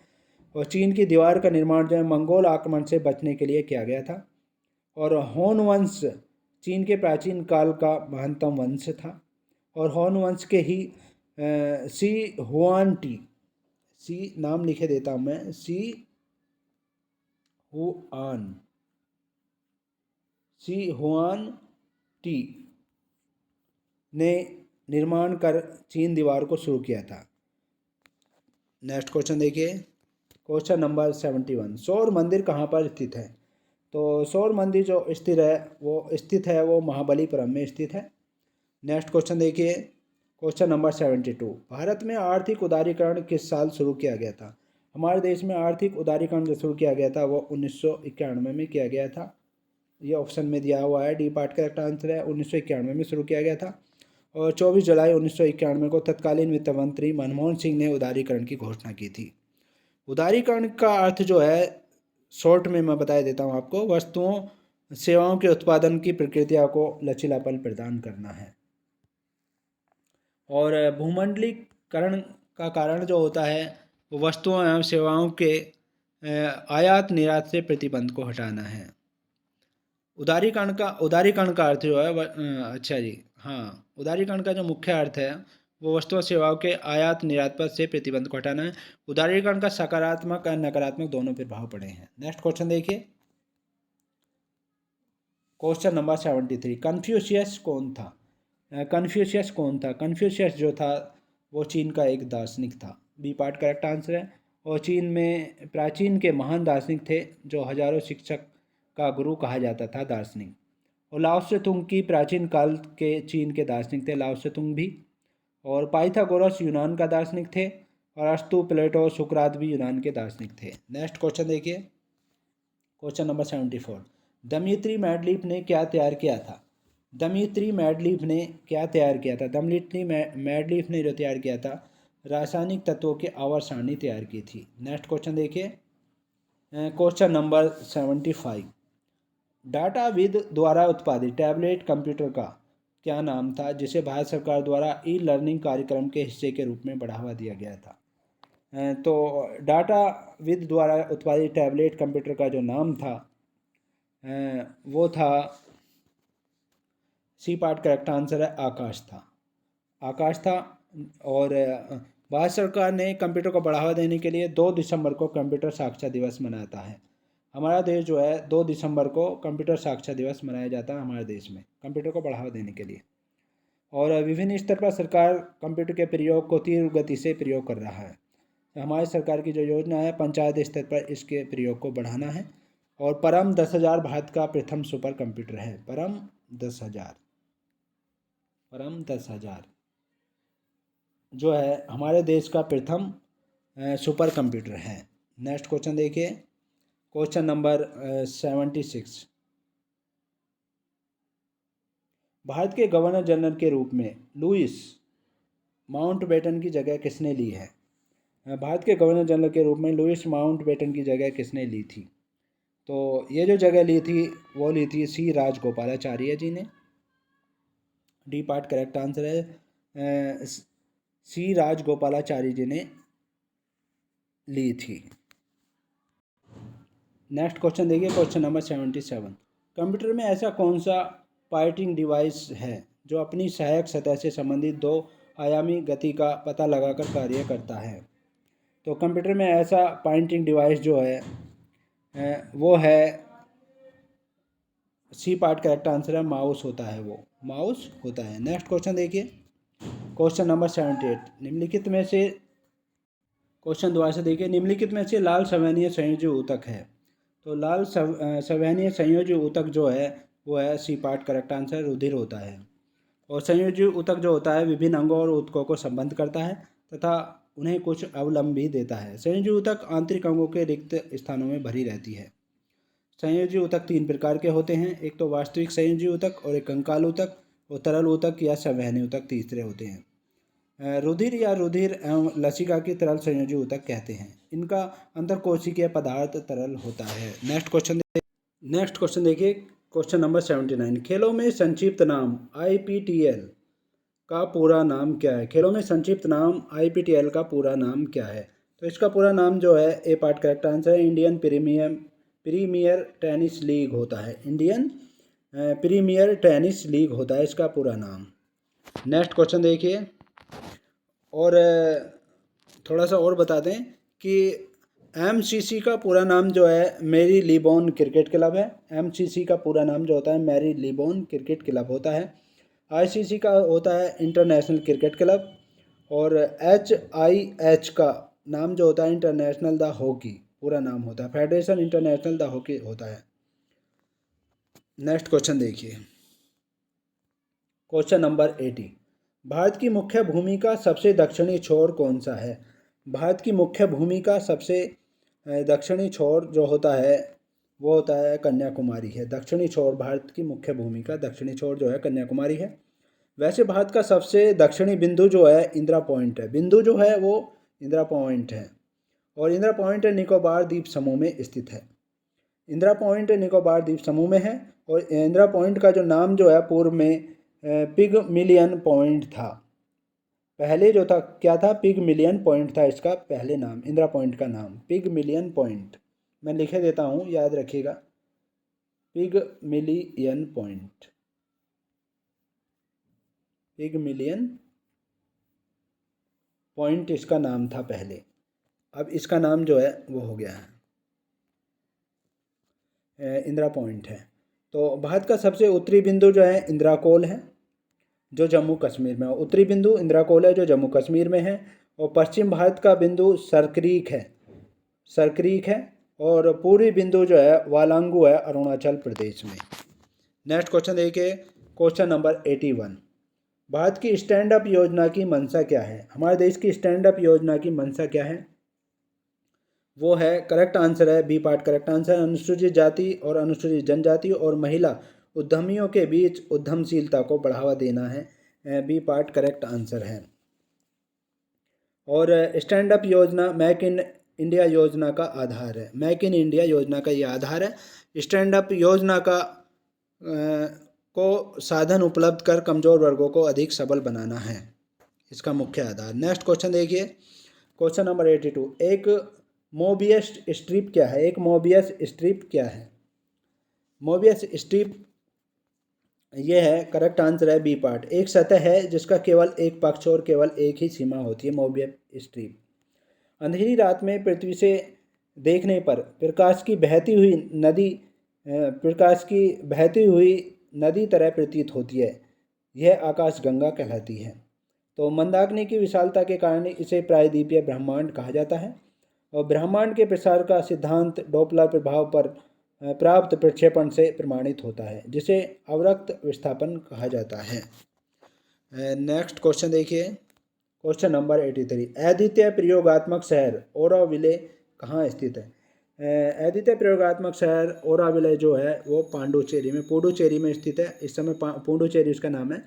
और चीन की दीवार का निर्माण जो है मंगोल आक्रमण से बचने के लिए किया गया था। और होन वंश चीन के प्राचीन काल का महानतम वंश था। और होन वंश के ही सी नाम लिखे देता हूँ मैं, सी हुआन टी ने निर्माण कर चीन दीवार को शुरू किया था। नेक्स्ट क्वेश्चन देखिए, क्वेश्चन नंबर 71। सौर मंदिर कहाँ पर स्थित है? तो सौर मंदिर जो स्थित है वो महाबलीपुरम में स्थित है। नेक्स्ट क्वेश्चन देखिए, क्वेश्चन नंबर 72। भारत में आर्थिक उदारीकरण किस साल शुरू किया गया था? हमारे देश में आर्थिक उदारीकरण जो शुरू किया गया था वो 1991 में किया गया था। ये ऑप्शन में दिया हुआ है, डी पार्ट करेक्ट आंसर है, 1991 में शुरू किया गया था। और 24 जुलाई 1991 को तत्कालीन वित्त मंत्री मनमोहन सिंह ने उदारीकरण की घोषणा की थी। उदारीकरण का अर्थ जो है शॉर्ट में मैं बता देता हूँ आपको, वस्तुओं सेवाओं के उत्पादन की प्रक्रिया को लचीलापन प्रदान करना है। और भूमंडलीकरण का कारण जो होता है वो वस्तुओं एवं सेवाओं के आयात निर्यात से प्रतिबंध को हटाना है। उदारीकरण का अर्थ जो है उदारीकरण का जो मुख्य अर्थ है वो वस्तुओं सेवाओं के आयात निर्यात पर से प्रतिबंध को हटाना है। उदारीकरण का सकारात्मक और नकारात्मक दोनों प्रभाव पड़े हैं। नेक्स्ट क्वेश्चन देखिए, क्वेश्चन नंबर 73। कन्फ्यूशियस कौन था? कन्फ्यूशियस जो था वो चीन का एक दार्शनिक था। बी पार्ट करेक्ट आंसर है। और चीन में प्राचीन के महान दार्शनिक थे जो हजारों शिक्षक का गुरु कहा जाता था दार्शनिक। और लाओ त्से तुंग की प्राचीन काल के चीन के दार्शनिक थे लाओ त्से तुंग भी। और पाइथागोरस यूनान का दार्शनिक थे। और अरस्तु, प्लेटो, सुकरात भी यूनान के दार्शनिक थे। नेक्स्ट क्वेश्चन देखिए, क्वेश्चन नंबर 74। दमयंती मैडलिफ ने क्या तैयार किया था? दमयंती मैडलिफ ने जो तैयार किया था रासायनिक तत्वों की आवर्त सारणी तैयार की थी। नेक्स्ट क्वेश्चन देखिए, क्वेश्चन नंबर 75। डाटाविद द्वारा उत्पादित टैबलेट कंप्यूटर का क्या नाम था जिसे भारत सरकार द्वारा ई लर्निंग कार्यक्रम के हिस्से के रूप में बढ़ावा दिया गया था? तो डाटाविद द्वारा उत्पादित टैबलेट कंप्यूटर का जो नाम था वो था, सी पार्ट करेक्ट आंसर है, आकाश था। आकाश था। और भारत सरकार ने कंप्यूटर को बढ़ावा देने के लिए 2 दिसंबर को कंप्यूटर साक्षरता दिवस मनाता है। हमारा देश जो है 2 दिसंबर को कंप्यूटर साक्षरता दिवस मनाया जाता है हमारे देश में, कंप्यूटर को बढ़ावा देने के लिए। और विभिन्न स्तर पर सरकार कंप्यूटर के प्रयोग को तीव्र गति से प्रयोग कर रहा है। हमारी सरकार की जो योजना है पंचायत स्तर पर इसके प्रयोग को बढ़ाना है। और परम 10,000 भारत का प्रथम सुपर कंप्यूटर है। परम 10,000 जो है हमारे देश का प्रथम सुपर कंप्यूटर है। नेक्स्ट क्वेश्चन देखिए, क्वेश्चन नंबर 76। भारत के गवर्नर जनरल के रूप में लुईस माउंटबेटन की जगह किसने ली है? भारत के गवर्नर जनरल के रूप में लुईस माउंटबेटन की जगह किसने ली थी? तो ये जो जगह ली थी वो ली थी सी राजगोपालाचार्य जी ने। डी पार्ट करेक्ट आंसर है, सी राजगोपालाचारी जी ने ली थी। नेक्स्ट क्वेश्चन देखिए, क्वेश्चन नंबर 77। कंप्यूटर में ऐसा कौन सा पॉइंटिंग डिवाइस है जो अपनी सहायक सतह से संबंधित 2 आयामी गति का पता लगाकर कार्य करता है? तो कंप्यूटर में ऐसा पॉइंटिंग डिवाइस जो है वो है, सी पार्ट करेक्ट आंसर है, माउस होता है, वो माउस होता है। नेक्स्ट क्वेश्चन देखिए, क्वेश्चन नंबर 78। निम्नलिखित में से, क्वेश्चन दोबारा से देखिए, निम्नलिखित में से लाल संवहनीय संयोजी ऊतक है। तो लाल संवहनीय संयोजी ऊतक जो है वो है, सी पार्ट करेक्ट आंसर, रुधिर होता है। और संयोजी ऊतक जो होता है विभिन्न अंगों और ऊतकों को संबद्ध करता है तथा उन्हें कुछ अवलंब भी देता है। संयोजी ऊतक आंतरिक अंगों के रिक्त स्थानों में भरी रहती है। संयोजी ऊतक 3 प्रकार के होते हैं, एक तो वास्तविक संयोजी ऊतक और एक कंकाल ऊतक, और तरल ऊतक या संवहनी ऊतक तीसरे होते हैं। रुधिर या रुधिर एवं लसिका की तरल संयोजी ऊतक कहते हैं। इनका अंतरकोशिकीय पदार्थ तरल होता है। नेक्स्ट क्वेश्चन देखिए, क्वेश्चन नंबर 79। खेलों में संक्षिप्त नाम IPTL का पूरा नाम क्या है? खेलों में संक्षिप्त नाम IPTL का पूरा नाम क्या है? तो इसका पूरा नाम जो है, ए पार्ट करेक्ट आंसर है, इंडियन प्रीमियर टेनिस लीग होता है। इंडियन प्रीमियर टेनिस लीग होता है इसका पूरा नाम। नेक्स्ट क्वेश्चन देखिए, और थोड़ा सा और बता दें कि MCC का पूरा नाम जो है मैरी लीबॉन क्रिकेट क्लब है। MCC का पूरा नाम जो होता है मैरी लीबॉन क्रिकेट क्लब होता है। ICC का होता है इंटरनेशनल क्रिकेट क्लब। और HIH का नाम जो होता है इंटरनेशनल द हॉकी पूरा नाम होता है, फेडरेशन इंटरनेशनल द हॉकी होता है। नेक्स्ट क्वेश्चन देखिए, क्वेश्चन नंबर 80। भारत की मुख्य भूमि का सबसे दक्षिणी छोर कौन सा है? भारत की मुख्य भूमि का सबसे दक्षिणी छोर जो होता है वो होता है कन्याकुमारी है। दक्षिणी छोर, भारत की मुख्य भूमि का दक्षिणी छोर जो है कन्याकुमारी है। वैसे भारत का सबसे दक्षिणी बिंदु जो है इंदिरा पॉइंट है। बिंदु जो है वो इंदिरा पॉइंट है, और इंदिरा पॉइंट निकोबार द्वीप समूह में स्थित है। इंदिरा पॉइंट निकोबार द्वीप समूह में है। और इंदिरा पॉइंट का जो नाम जो है पूर्व में पिगमिलियन पॉइंट था। पहले जो था क्या था, पिगमिलियन पॉइंट था इसका पहले नाम, इंदिरा पॉइंट का नाम पिगमिलियन पॉइंट। मैं लिखे देता हूँ, याद रखिएगा, पिगमिलियन पॉइंट, पिगमिलियन पॉइंट इसका नाम था पहले। अब इसका नाम जो है वो हो गया है इंदिरा पॉइंट है। तो भारत का सबसे उत्तरी बिंदु जो है इंदिरा कोल है जो जम्मू कश्मीर में है। उत्तरी बिंदु इंदिरा कोल है जो जम्मू कश्मीर में है। और पश्चिम भारत का बिंदु सरक्रीक है। और पूर्वी बिंदु जो है वालांगू है अरुणाचल प्रदेश में। नेक्स्ट क्वेश्चन देखिए, क्वेश्चन नंबर 81। भारत की स्टैंड अप योजना की मंशा क्या है? हमारे देश की स्टैंड अप योजना की मंशा क्या है? वो है, करेक्ट आंसर है, बी पार्ट करेक्ट आंसर, अनुसूचित जाति और अनुसूचित जनजाति और महिला उद्यमियों के बीच उद्यमशीलता को बढ़ावा देना है। बी पार्ट करेक्ट आंसर है। और स्टैंड अप योजना मेक इन इंडिया योजना का आधार है। मेक इन इंडिया योजना का ये आधार है। स्टैंड अप योजना का को साधन उपलब्ध कर कमज़ोर वर्गों को अधिक सबल बनाना है इसका मुख्य आधार। नेक्स्ट क्वेश्चन देखिए, क्वेश्चन नंबर 82। एक मोबियस स्ट्रिप क्या है? एक मोबियस स्ट्रिप क्या है? मोबियस स्ट्रिप ये है, करेक्ट आंसर है बी पार्ट। एक सतह है जिसका केवल एक पक्ष और केवल एक ही सीमा होती है, मोबियस स्ट्रिप। अंधेरी रात में पृथ्वी से देखने पर प्रकाश की बहती हुई नदी तरह प्रतीत होती है। यह आकाशगंगा कहलाती है। तो मंदाकिनी की विशालता के कारण इसे प्रायद्वीपीय ब्रह्मांड कहा जाता है। और ब्रह्मांड के प्रसार का सिद्धांत डॉपलर प्रभाव पर प्राप्त प्रक्षेपण से प्रमाणित होता है, जिसे अवरक्त विस्थापन कहा जाता है। नेक्स्ट क्वेश्चन देखिए, क्वेश्चन नंबर 83। अद्वितीय प्रयोगात्मक शहर ओरोविले कहाँ स्थित है? अद्वितीय प्रयोगात्मक शहर ओरोविले जो है वो पुडुचेरी में स्थित है। इस समय पुडुचेरी उसका नाम है।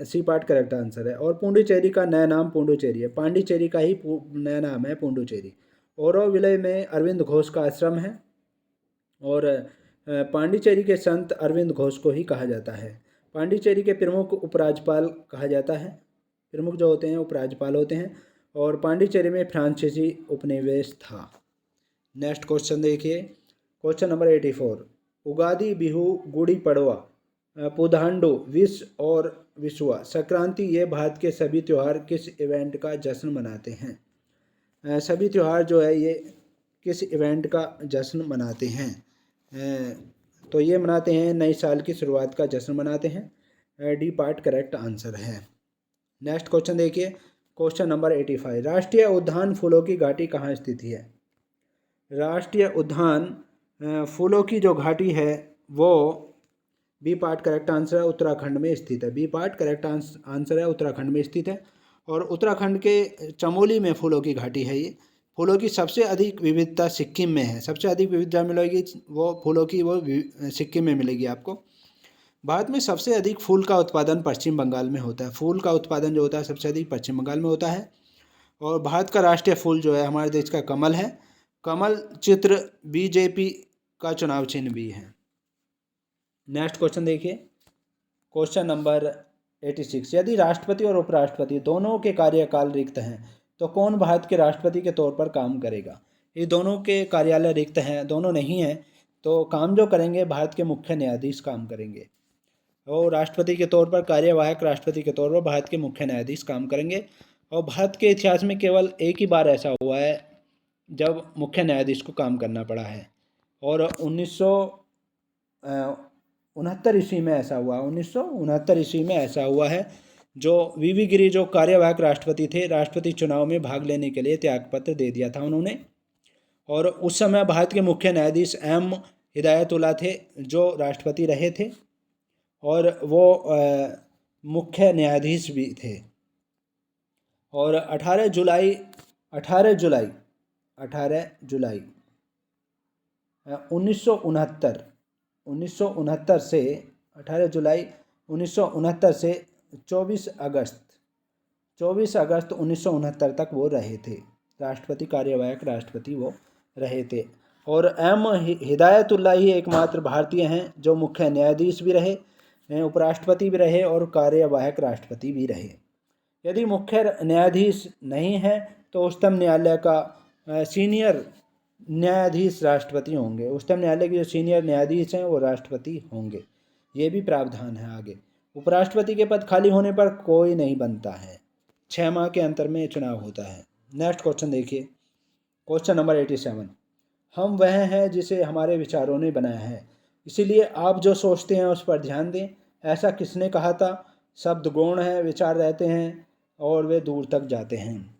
सी पार्ट करेक्ट आंसर है। और पुडुचेरी का नया नाम पुडुचेरी है। पांडिचेरी का ही नया नाम है पुडुचेरी। ओरोविले में अरविंद घोष का आश्रम है और पांडिचेरी के संत अरविंद घोष को ही कहा जाता है। पांडिचेरी के प्रमुख उपराज्यपाल कहा जाता है। प्रमुख जो होते हैं उपराज्यपाल होते हैं। और पांडिचेरी में फ्रांसीसी उपनिवेश था। नेक्स्ट क्वेश्चन देखिए, question number 84। Ugadi, Bihu, Gudi Padwa, पुधांडु, wish और विशुआ संक्रांति ये भारत के सभी त्यौहार किस इवेंट का जश्न मनाते हैं? सभी त्यौहार जो है ये किस इवेंट का जश्न मनाते हैं? तो ये मनाते हैं नए साल की शुरुआत का जश्न मनाते हैं। डी पार्ट करेक्ट आंसर है। नेक्स्ट क्वेश्चन देखिए, क्वेश्चन नंबर 85। राष्ट्रीय उद्यान फूलों की घाटी कहाँ स्थित है? राष्ट्रीय उद्यान फूलों की जो घाटी है वो बी पार्ट करेक्ट आंसर है, उत्तराखंड में स्थित है। बी पार्ट करेक्ट आंसर है, उत्तराखंड में स्थित है। और उत्तराखंड के चमोली में फूलों की घाटी है। ये फूलों की सबसे अधिक विविधता सिक्किम में है। सबसे अधिक विविधता मिलेगी वो फूलों की वो सिक्किम में मिलेगी आपको। भारत में सबसे अधिक फूल का उत्पादन पश्चिम बंगाल में होता है। फूल का उत्पादन जो होता है सबसे अधिक पश्चिम बंगाल में होता है। और भारत का राष्ट्रीय फूल जो है हमारे देश का कमल है। कमल चित्र बीजेपी का चुनाव चिन्ह भी है। नेक्स्ट क्वेश्चन देखिए, क्वेश्चन नंबर 86। यदि राष्ट्रपति और उपराष्ट्रपति दोनों के कार्यकाल रिक्त हैं तो कौन भारत के राष्ट्रपति के तौर पर काम करेगा? ये दोनों के कार्यालय रिक्त हैं, दोनों नहीं हैं, तो काम जो करेंगे भारत के मुख्य न्यायाधीश काम करेंगे। और राष्ट्रपति के तौर पर, कार्यवाहक राष्ट्रपति के तौर पर भारत के मुख्य न्यायाधीश काम करेंगे। और भारत के इतिहास में केवल एक ही बार ऐसा हुआ है जब मुख्य न्यायाधीश को काम करना पड़ा है। और 1969 ईस्वी में ऐसा हुआ। 1969 ईस्वी में ऐसा हुआ है जो वीवी गिरी जो कार्यवाहक राष्ट्रपति थे, राष्ट्रपति चुनाव में भाग लेने के लिए त्यागपत्र दे दिया था उन्होंने। और उस समय भारत के मुख्य न्यायाधीश एम हिदायतुल्ला थे जो राष्ट्रपति रहे थे और वो मुख्य न्यायाधीश भी थे। और 18 जुलाई 1969 से 18 जुलाई 1969 से 24 अगस्त 1969 तक वो रहे थे राष्ट्रपति, कार्यवाहक राष्ट्रपति वो रहे थे। और एम हिदायतुल्ला ही एकमात्र भारतीय हैं जो मुख्य न्यायाधीश भी रहे, उपराष्ट्रपति भी रहे और कार्यवाहक राष्ट्रपति भी रहे। यदि मुख्य न्यायाधीश नहीं है तो उच्चतम न्यायालय का सीनियर न्यायाधीश राष्ट्रपति होंगे। उच्चतम न्यायालय के जो सीनियर न्यायाधीश हैं वो राष्ट्रपति होंगे। ये भी प्रावधान है आगे। उपराष्ट्रपति के पद खाली होने पर कोई नहीं बनता है, 6 माह के अंतर में चुनाव होता है। नेक्स्ट क्वेश्चन देखिए, क्वेश्चन नंबर 87। हम वह हैं जिसे हमारे विचारों ने बनाया है, इसीलिए आप जो सोचते हैं उस पर ध्यान दें। ऐसा किसने कहा था? शब्द गौण है, विचार रहते हैं और वे दूर तक जाते हैं।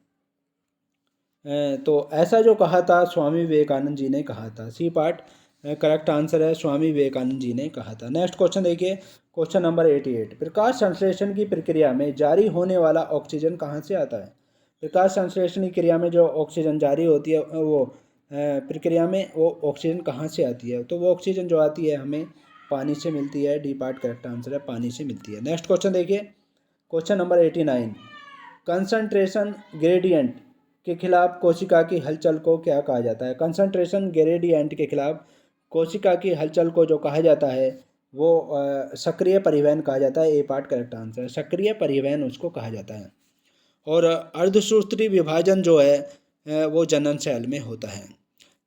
तो ऐसा जो कहा था स्वामी विवेकानंद जी ने कहा था। सी पार्ट करेक्ट आंसर है, स्वामी विवेकानंद जी ने कहा था। नेक्स्ट क्वेश्चन देखिए, क्वेश्चन नंबर 88। प्रकाश संश्लेषण की प्रक्रिया में जारी होने वाला ऑक्सीजन कहाँ से आता है? प्रकाश संश्लेषण की क्रिया में जो ऑक्सीजन जारी होती है वो प्रक्रिया में वो ऑक्सीजन कहाँ से आती है? तो वो ऑक्सीजन जो आती है हमें पानी से मिलती है। डी पार्ट करेक्ट आंसर है, पानी से मिलती है। नेक्स्ट क्वेश्चन देखिए, क्वेश्चन नंबर 89। कंसंट्रेशन ग्रेडियंट के खिलाफ कोशिका की हलचल को क्या कहा जाता है? कंसंट्रेशन ग्रेडियंट के खिलाफ कोशिका की हलचल को जो कहा जाता है वो सक्रिय परिवहन कहा जाता है। ए पार्ट करेक्ट आंसर है, सक्रिय परिवहन उसको कहा जाता है। और अर्धसूत्री विभाजन जो है वो जनन सेल में होता है।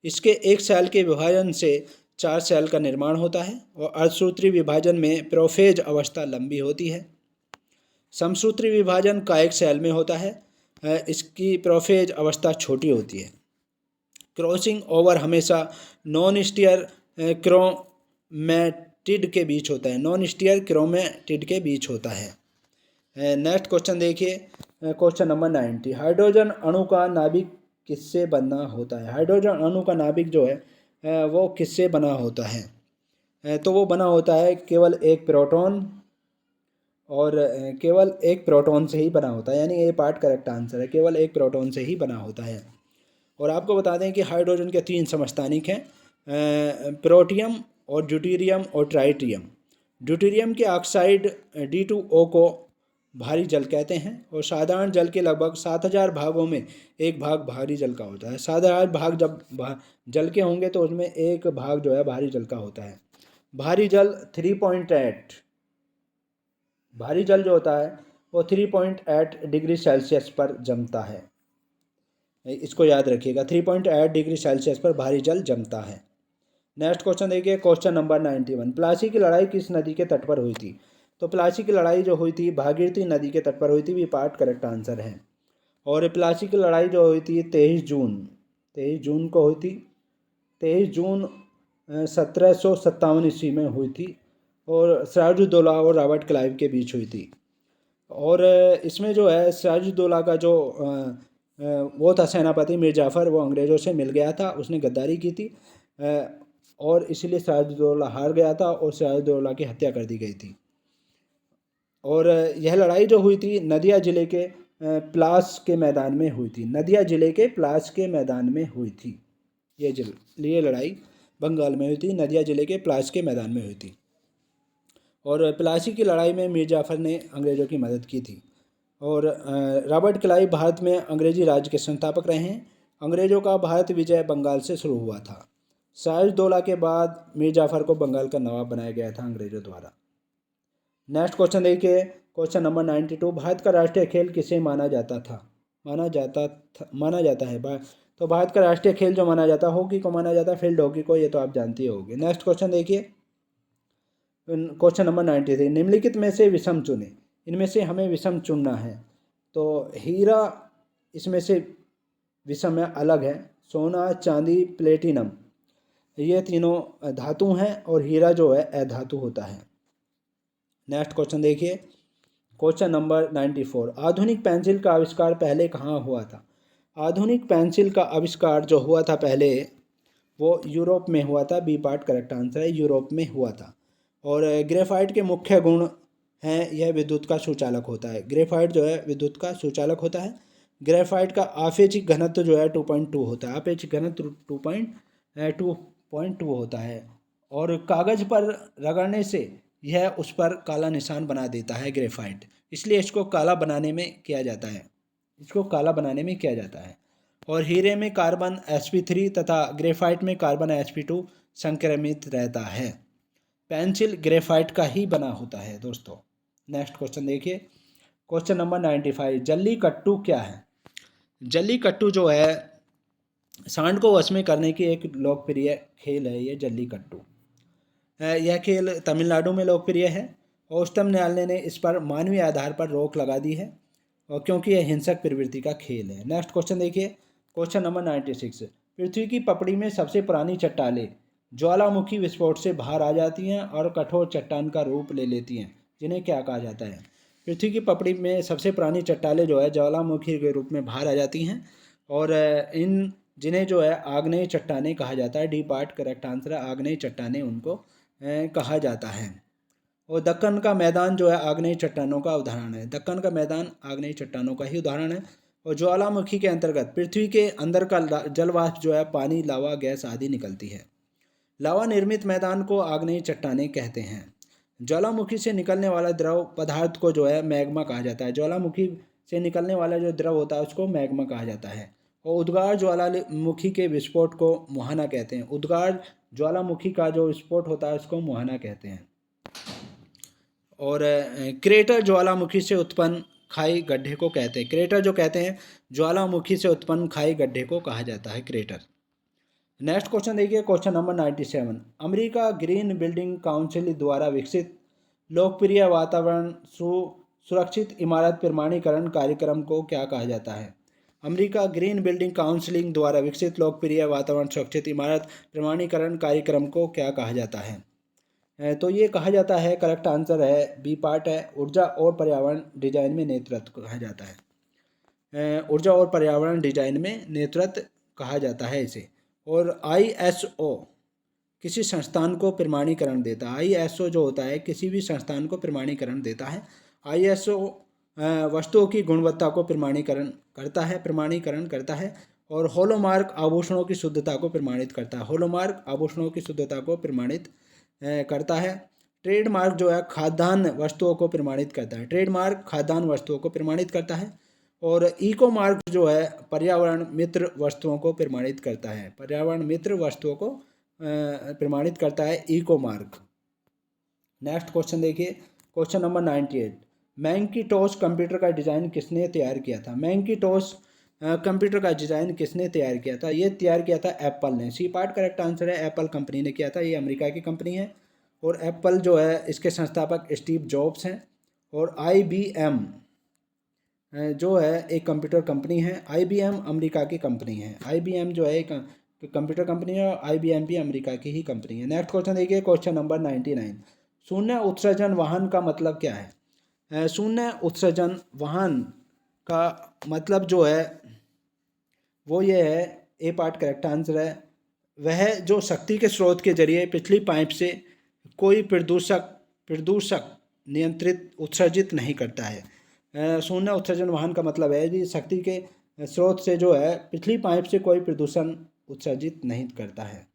इसके एक सेल के विभाजन से 4 सेल का निर्माण होता है और अर्धसूत्री विभाजन में प्रोफेज अवस्था लंबी होती है। समसूत्री विभाजन का एक सेल में होता है, इसकी प्रोफेज अवस्था छोटी होती है। क्रॉसिंग ओवर हमेशा नॉन स्टीयर क्रोमैटिड के बीच होता है, नॉन स्टीयर क्रोमैटिड के बीच होता है। नेक्स्ट क्वेश्चन देखिए, क्वेश्चन नंबर 90। हाइड्रोजन अणु का नाभिक किससे बना होता है? हाइड्रोजन अणु का नाभिक जो है वो किससे बना होता है? तो वो बना होता है केवल एक प्रोटॉन, और केवल एक प्रोटॉन से ही बना होता है, यानी ए पार्ट करेक्ट आंसर है, केवल एक प्रोटॉन से ही बना होता है। और आपको बता दें कि हाइड्रोजन के 3 समस्थानिक हैं, प्रोटियम और ड्यूटेरियम और ट्राइटियम। ड्यूटेरियम के ऑक्साइड D2O को भारी जल कहते हैं और साधारण जल के लगभग 7000 भागों में एक भाग भारी जल का होता है। 7000 भाग जब जल के होंगे तो उसमें एक भाग जो है भारी जल का होता है। भारी जल 3.8, भारी जल जो होता है वो 3.8 डिग्री सेल्सियस पर जमता है, इसको याद रखिएगा, 3.8 डिग्री सेल्सियस पर भारी जल जमता है। नेक्स्ट क्वेश्चन देखिए, क्वेश्चन नंबर 91। प्लासी की लड़ाई किस नदी के तट पर हुई थी? तो प्लासी की लड़ाई जो हुई थी भागीरथी नदी के तट पर हुई थी, भी पार्ट करेक्ट आंसर है। और प्लासी की लड़ाई जो हुई थी 23 जून को हुई थी, 23 जून 1757 ईस्वी में हुई थी और सिराजुद्दौला और रॉबर्ट क्लाइव के बीच हुई थी। और इसमें जो है सिराजुद्दौला का जो वो था सेनापति मीर जाफ़र, वो अंग्रेज़ों से मिल गया था, उसने गद्दारी की थी और इसीलिए सिराजुद्दौला हार गया था और सिराजुद्दौला की हत्या कर दी गई थी। और यह लड़ाई जो हुई थी नदिया ज़िले के प्लास के मैदान में हुई थी, नदिया ज़िले के प्लास के मैदान में हुई थी। ये लड़ाई बंगाल में हुई थी, नदिया ज़िले के प्लास के मैदान में हुई थी। और प्लासी की लड़ाई में मीर जाफ़र ने अंग्रेज़ों की मदद की थी। और रॉबर्ट क्लाइव भारत में अंग्रेज़ी राज्य के संस्थापक रहे हैं। अंग्रेज़ों का भारत विजय बंगाल से शुरू हुआ था। सिराजुद्दौला के बाद मीर जाफ़र को बंगाल का नवाब बनाया गया था अंग्रेज़ों द्वारा। नेक्स्ट क्वेश्चन देखिए, क्वेश्चन नंबर 92। भारत का राष्ट्रीय खेल किसे माना जाता है? तो भारत का राष्ट्रीय खेल जो माना जाता है हॉकी को माना जाता है, फील्ड हॉकी को, ये तो आप जानते ही होंगे। नेक्स्ट क्वेश्चन देखिए, क्वेश्चन नंबर 93। निम्नलिखित में से विषम चुने, इनमें से हमें विषम चुनना है। तो हीरा इसमें से विषम है, अलग है। सोना, चांदी, प्लेटिनम, ये तीनों धातु हैं और हीरा जो है अधातु होता है। नेक्स्ट क्वेश्चन देखिए, क्वेश्चन नंबर 94। आधुनिक पेंसिल का आविष्कार पहले कहाँ हुआ था? आधुनिक पेंसिल का आविष्कार जो हुआ था पहले वो यूरोप में हुआ था, बी पार्ट करेक्ट आंसर है, यूरोप में हुआ था। और ग्रेफाइट के मुख्य गुण हैं, यह विद्युत का सुचालक होता है। ग्रेफाइट जो है विद्युत का सुचालक होता है। ग्रेफाइट का आपेक्षिक घनत्व जो है 2.2 होता है, आपेक्षिक घनत्व 2.2 होता है। और कागज़ पर रगड़ने से यह उस पर काला निशान बना देता है ग्रेफाइट, इसलिए इसको काला बनाने में किया जाता है। और हीरे में कार्बन sp3 तथा ग्रेफाइट में कार्बन sp2 संक्रमित रहता है। पेंसिल ग्रेफाइट का ही बना होता है दोस्तों। नेक्स्ट क्वेश्चन देखिए, क्वेश्चन नंबर 95। जल्लीकट्टू क्या है? जल्लीकट्टू जो है सांड को वश में करने की एक लोकप्रिय खेल है, ये जल्लीकट्टू। यह खेल तमिलनाडु में लोकप्रिय है और उच्चतम न्यायालय ने इस पर मानवीय आधार पर रोक लगा दी है और क्योंकि यह हिंसक प्रवृत्ति का खेल है। नेक्स्ट क्वेश्चन देखिए, क्वेश्चन नंबर 96। पृथ्वी की पपड़ी में सबसे पुरानी चट्टानें ज्वालामुखी विस्फोट से बाहर आ जाती हैं और कठोर चट्टान का रूप ले लेती हैं, जिन्हें क्या कहा जाता है? पृथ्वी की पपड़ी में सबसे पुरानी चट्टानें जो है ज्वालामुखी के रूप में बाहर आ जाती हैं और जिन्हें जो है आग्नेय चट्टानें कहा जाता है। डी पार्ट करेक्ट आंसर है, आग्नेय चट्टानें उनको कहा जाता है। और दक्कन का मैदान जो है आग्नेय चट्टानों का उदाहरण है, दक्कन का मैदान आग्नेय चट्टानों का ही उदाहरण है। और ज्वालामुखी के अंतर्गत पृथ्वी के अंदर का जलवाष्प जो है पानी, लावा, गैस आदि निकलती है। लावा निर्मित मैदान को आग्नेय चट्टानें कहते हैं। ज्वालामुखी से निकलने वाला द्रव पदार्थ को जो है मैग्मा कहा जाता है। ज्वालामुखी से निकलने वाला जो द्रव होता है उसको मैग्मा कहा जाता है। और उद्गार ज्वालामुखी के विस्फोट को मुहाना कहते हैं। उद्गार ज्वालामुखी का जो विस्फोट होता है उसको मुहाना कहते हैं। और क्रेटर ज्वालामुखी से उत्पन्न खाई गड्ढे को कहते हैं। क्रेटर जो कहते हैं ज्वालामुखी से उत्पन्न खाई गड्ढे को कहा जाता है क्रेटर। नेक्स्ट क्वेश्चन देखिए, question number 97। America green building council द्वारा विकसित लोकप्रिय वातावरण सुरक्षित इमारत प्रमाणीकरण कार्यक्रम को क्या कहा जाता है? अमेरिका ग्रीन बिल्डिंग काउंसिलिंग द्वारा विकसित लोकप्रिय वातावरण सुरक्षित इमारत प्रमाणीकरण कार्यक्रम को क्या कहा जाता है? तो ये कहा जाता है, करेक्ट आंसर है बी पार्ट है, ऊर्जा और पर्यावरण डिजाइन में नेतृत्व कहा जाता है। ऊर्जा और पर्यावरण डिजाइन में नेतृत्व कहा जाता है इसे। और ISO किसी संस्थान को प्रमाणीकरण देता है। ISO जो होता है किसी भी संस्थान को प्रमाणीकरण देता है। ISO वस्तुओं की गुणवत्ता को प्रमाणीकरण करता है और हॉलोमार्क आभूषणों की शुद्धता को प्रमाणित करता है। हॉलोमार्क आभूषणों की शुद्धता को प्रमाणित करता है। ट्रेडमार्क जो है खाद्यान्न वस्तुओं को प्रमाणित करता है। ट्रेडमार्क खाद्यान्न वस्तुओं को प्रमाणित करता है। और इको मार्क जो है पर्यावरण मित्र वस्तुओं को प्रमाणित करता है। पर्यावरण मित्र वस्तुओं को प्रमाणित करता है इको मार्क। नेक्स्ट क्वेश्चन देखिए, क्वेश्चन नंबर 98। मैकिन्टोश कंप्यूटर का डिज़ाइन किसने तैयार किया था? मैकिन्टोश कंप्यूटर का डिज़ाइन किसने तैयार किया था? ये तैयार किया था एप्पल ने। सी पार्ट करेक्ट आंसर है, एप्पल कंपनी ने किया था। ये अमेरिका की कंपनी है। और एप्पल जो है इसके संस्थापक स्टीव जॉब्स हैं। और IBM जो है एक कंप्यूटर कंपनी है। IBM अमेरिका की कंपनी है। IBM जो है एक कंप्यूटर कंपनी है और IBM भी अमेरिका की ही कंपनी है। नेक्स्ट क्वेश्चन देखिए, क्वेश्चन नंबर 99। शून्य उत्सर्जन वाहन का मतलब क्या है? शून्य उत्सर्जन वाहन का मतलब जो है वो ये है, ए पार्ट करेक्ट आंसर है, वह जो शक्ति के स्रोत के जरिए पिछली पाइप से कोई प्रदूषक नियंत्रित उत्सर्जित नहीं करता है। शून्य उत्सर्जन वाहन का मतलब है कि शक्ति के स्रोत से जो है पिछली पाइप से कोई प्रदूषण उत्सर्जित नहीं करता है,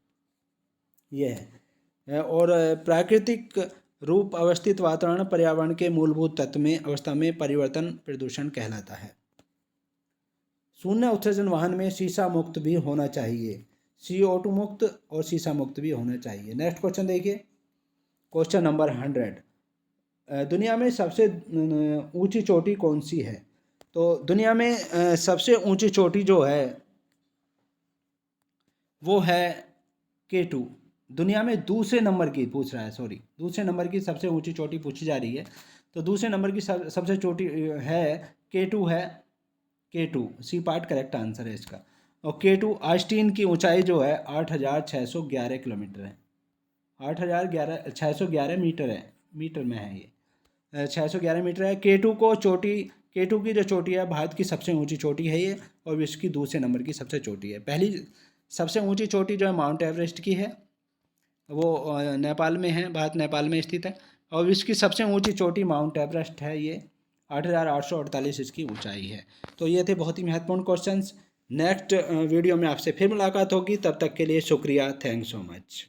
ये है। और प्राकृतिक रूप अवस्थित वातावरण पर्यावरण के मूलभूत तत्व में अवस्था में परिवर्तन प्रदूषण कहलाता है। शून्य उत्सर्जन वाहन में शीशा मुक्त भी होना चाहिए। CO2 मुक्त और शीशा मुक्त भी होना चाहिए। नेक्स्ट क्वेश्चन देखिए, क्वेश्चन नंबर 100। दुनिया में सबसे ऊंची चोटी कौन सी है? तो दुनिया में सबसे ऊंची चोटी जो है वो है K2। दुनिया में दूसरे नंबर की पूछ रहा है, दूसरे नंबर की सबसे ऊंची चोटी पूछी जा रही है। तो दूसरे नंबर की सबसे चोटी है K2 है। K2 सी पार्ट करेक्ट आंसर है इसका। और K2 आस्टीन की ऊंचाई जो है 8611 किलोमीटर है। 8611 मीटर है, मीटर में है ये। 611 मीटर है। K2 की जो चोटी है भारत की सबसे ऊंची चोटी है ये, और विश्व की दूसरे नंबर की सबसे चोटी है। पहली सबसे ऊंची चोटी जो है माउंट एवरेस्ट की है, वो नेपाल में है, भारत नेपाल में स्थित है। और विश्व की सबसे ऊंची चोटी माउंट एवरेस्ट है, ये 8848 इसकी ऊंचाई है। तो ये थे बहुत ही महत्वपूर्ण क्वेश्चंस। नेक्स्ट वीडियो में आपसे फिर मुलाकात होगी, तब तक के लिए शुक्रिया, थैंक्स सो मच।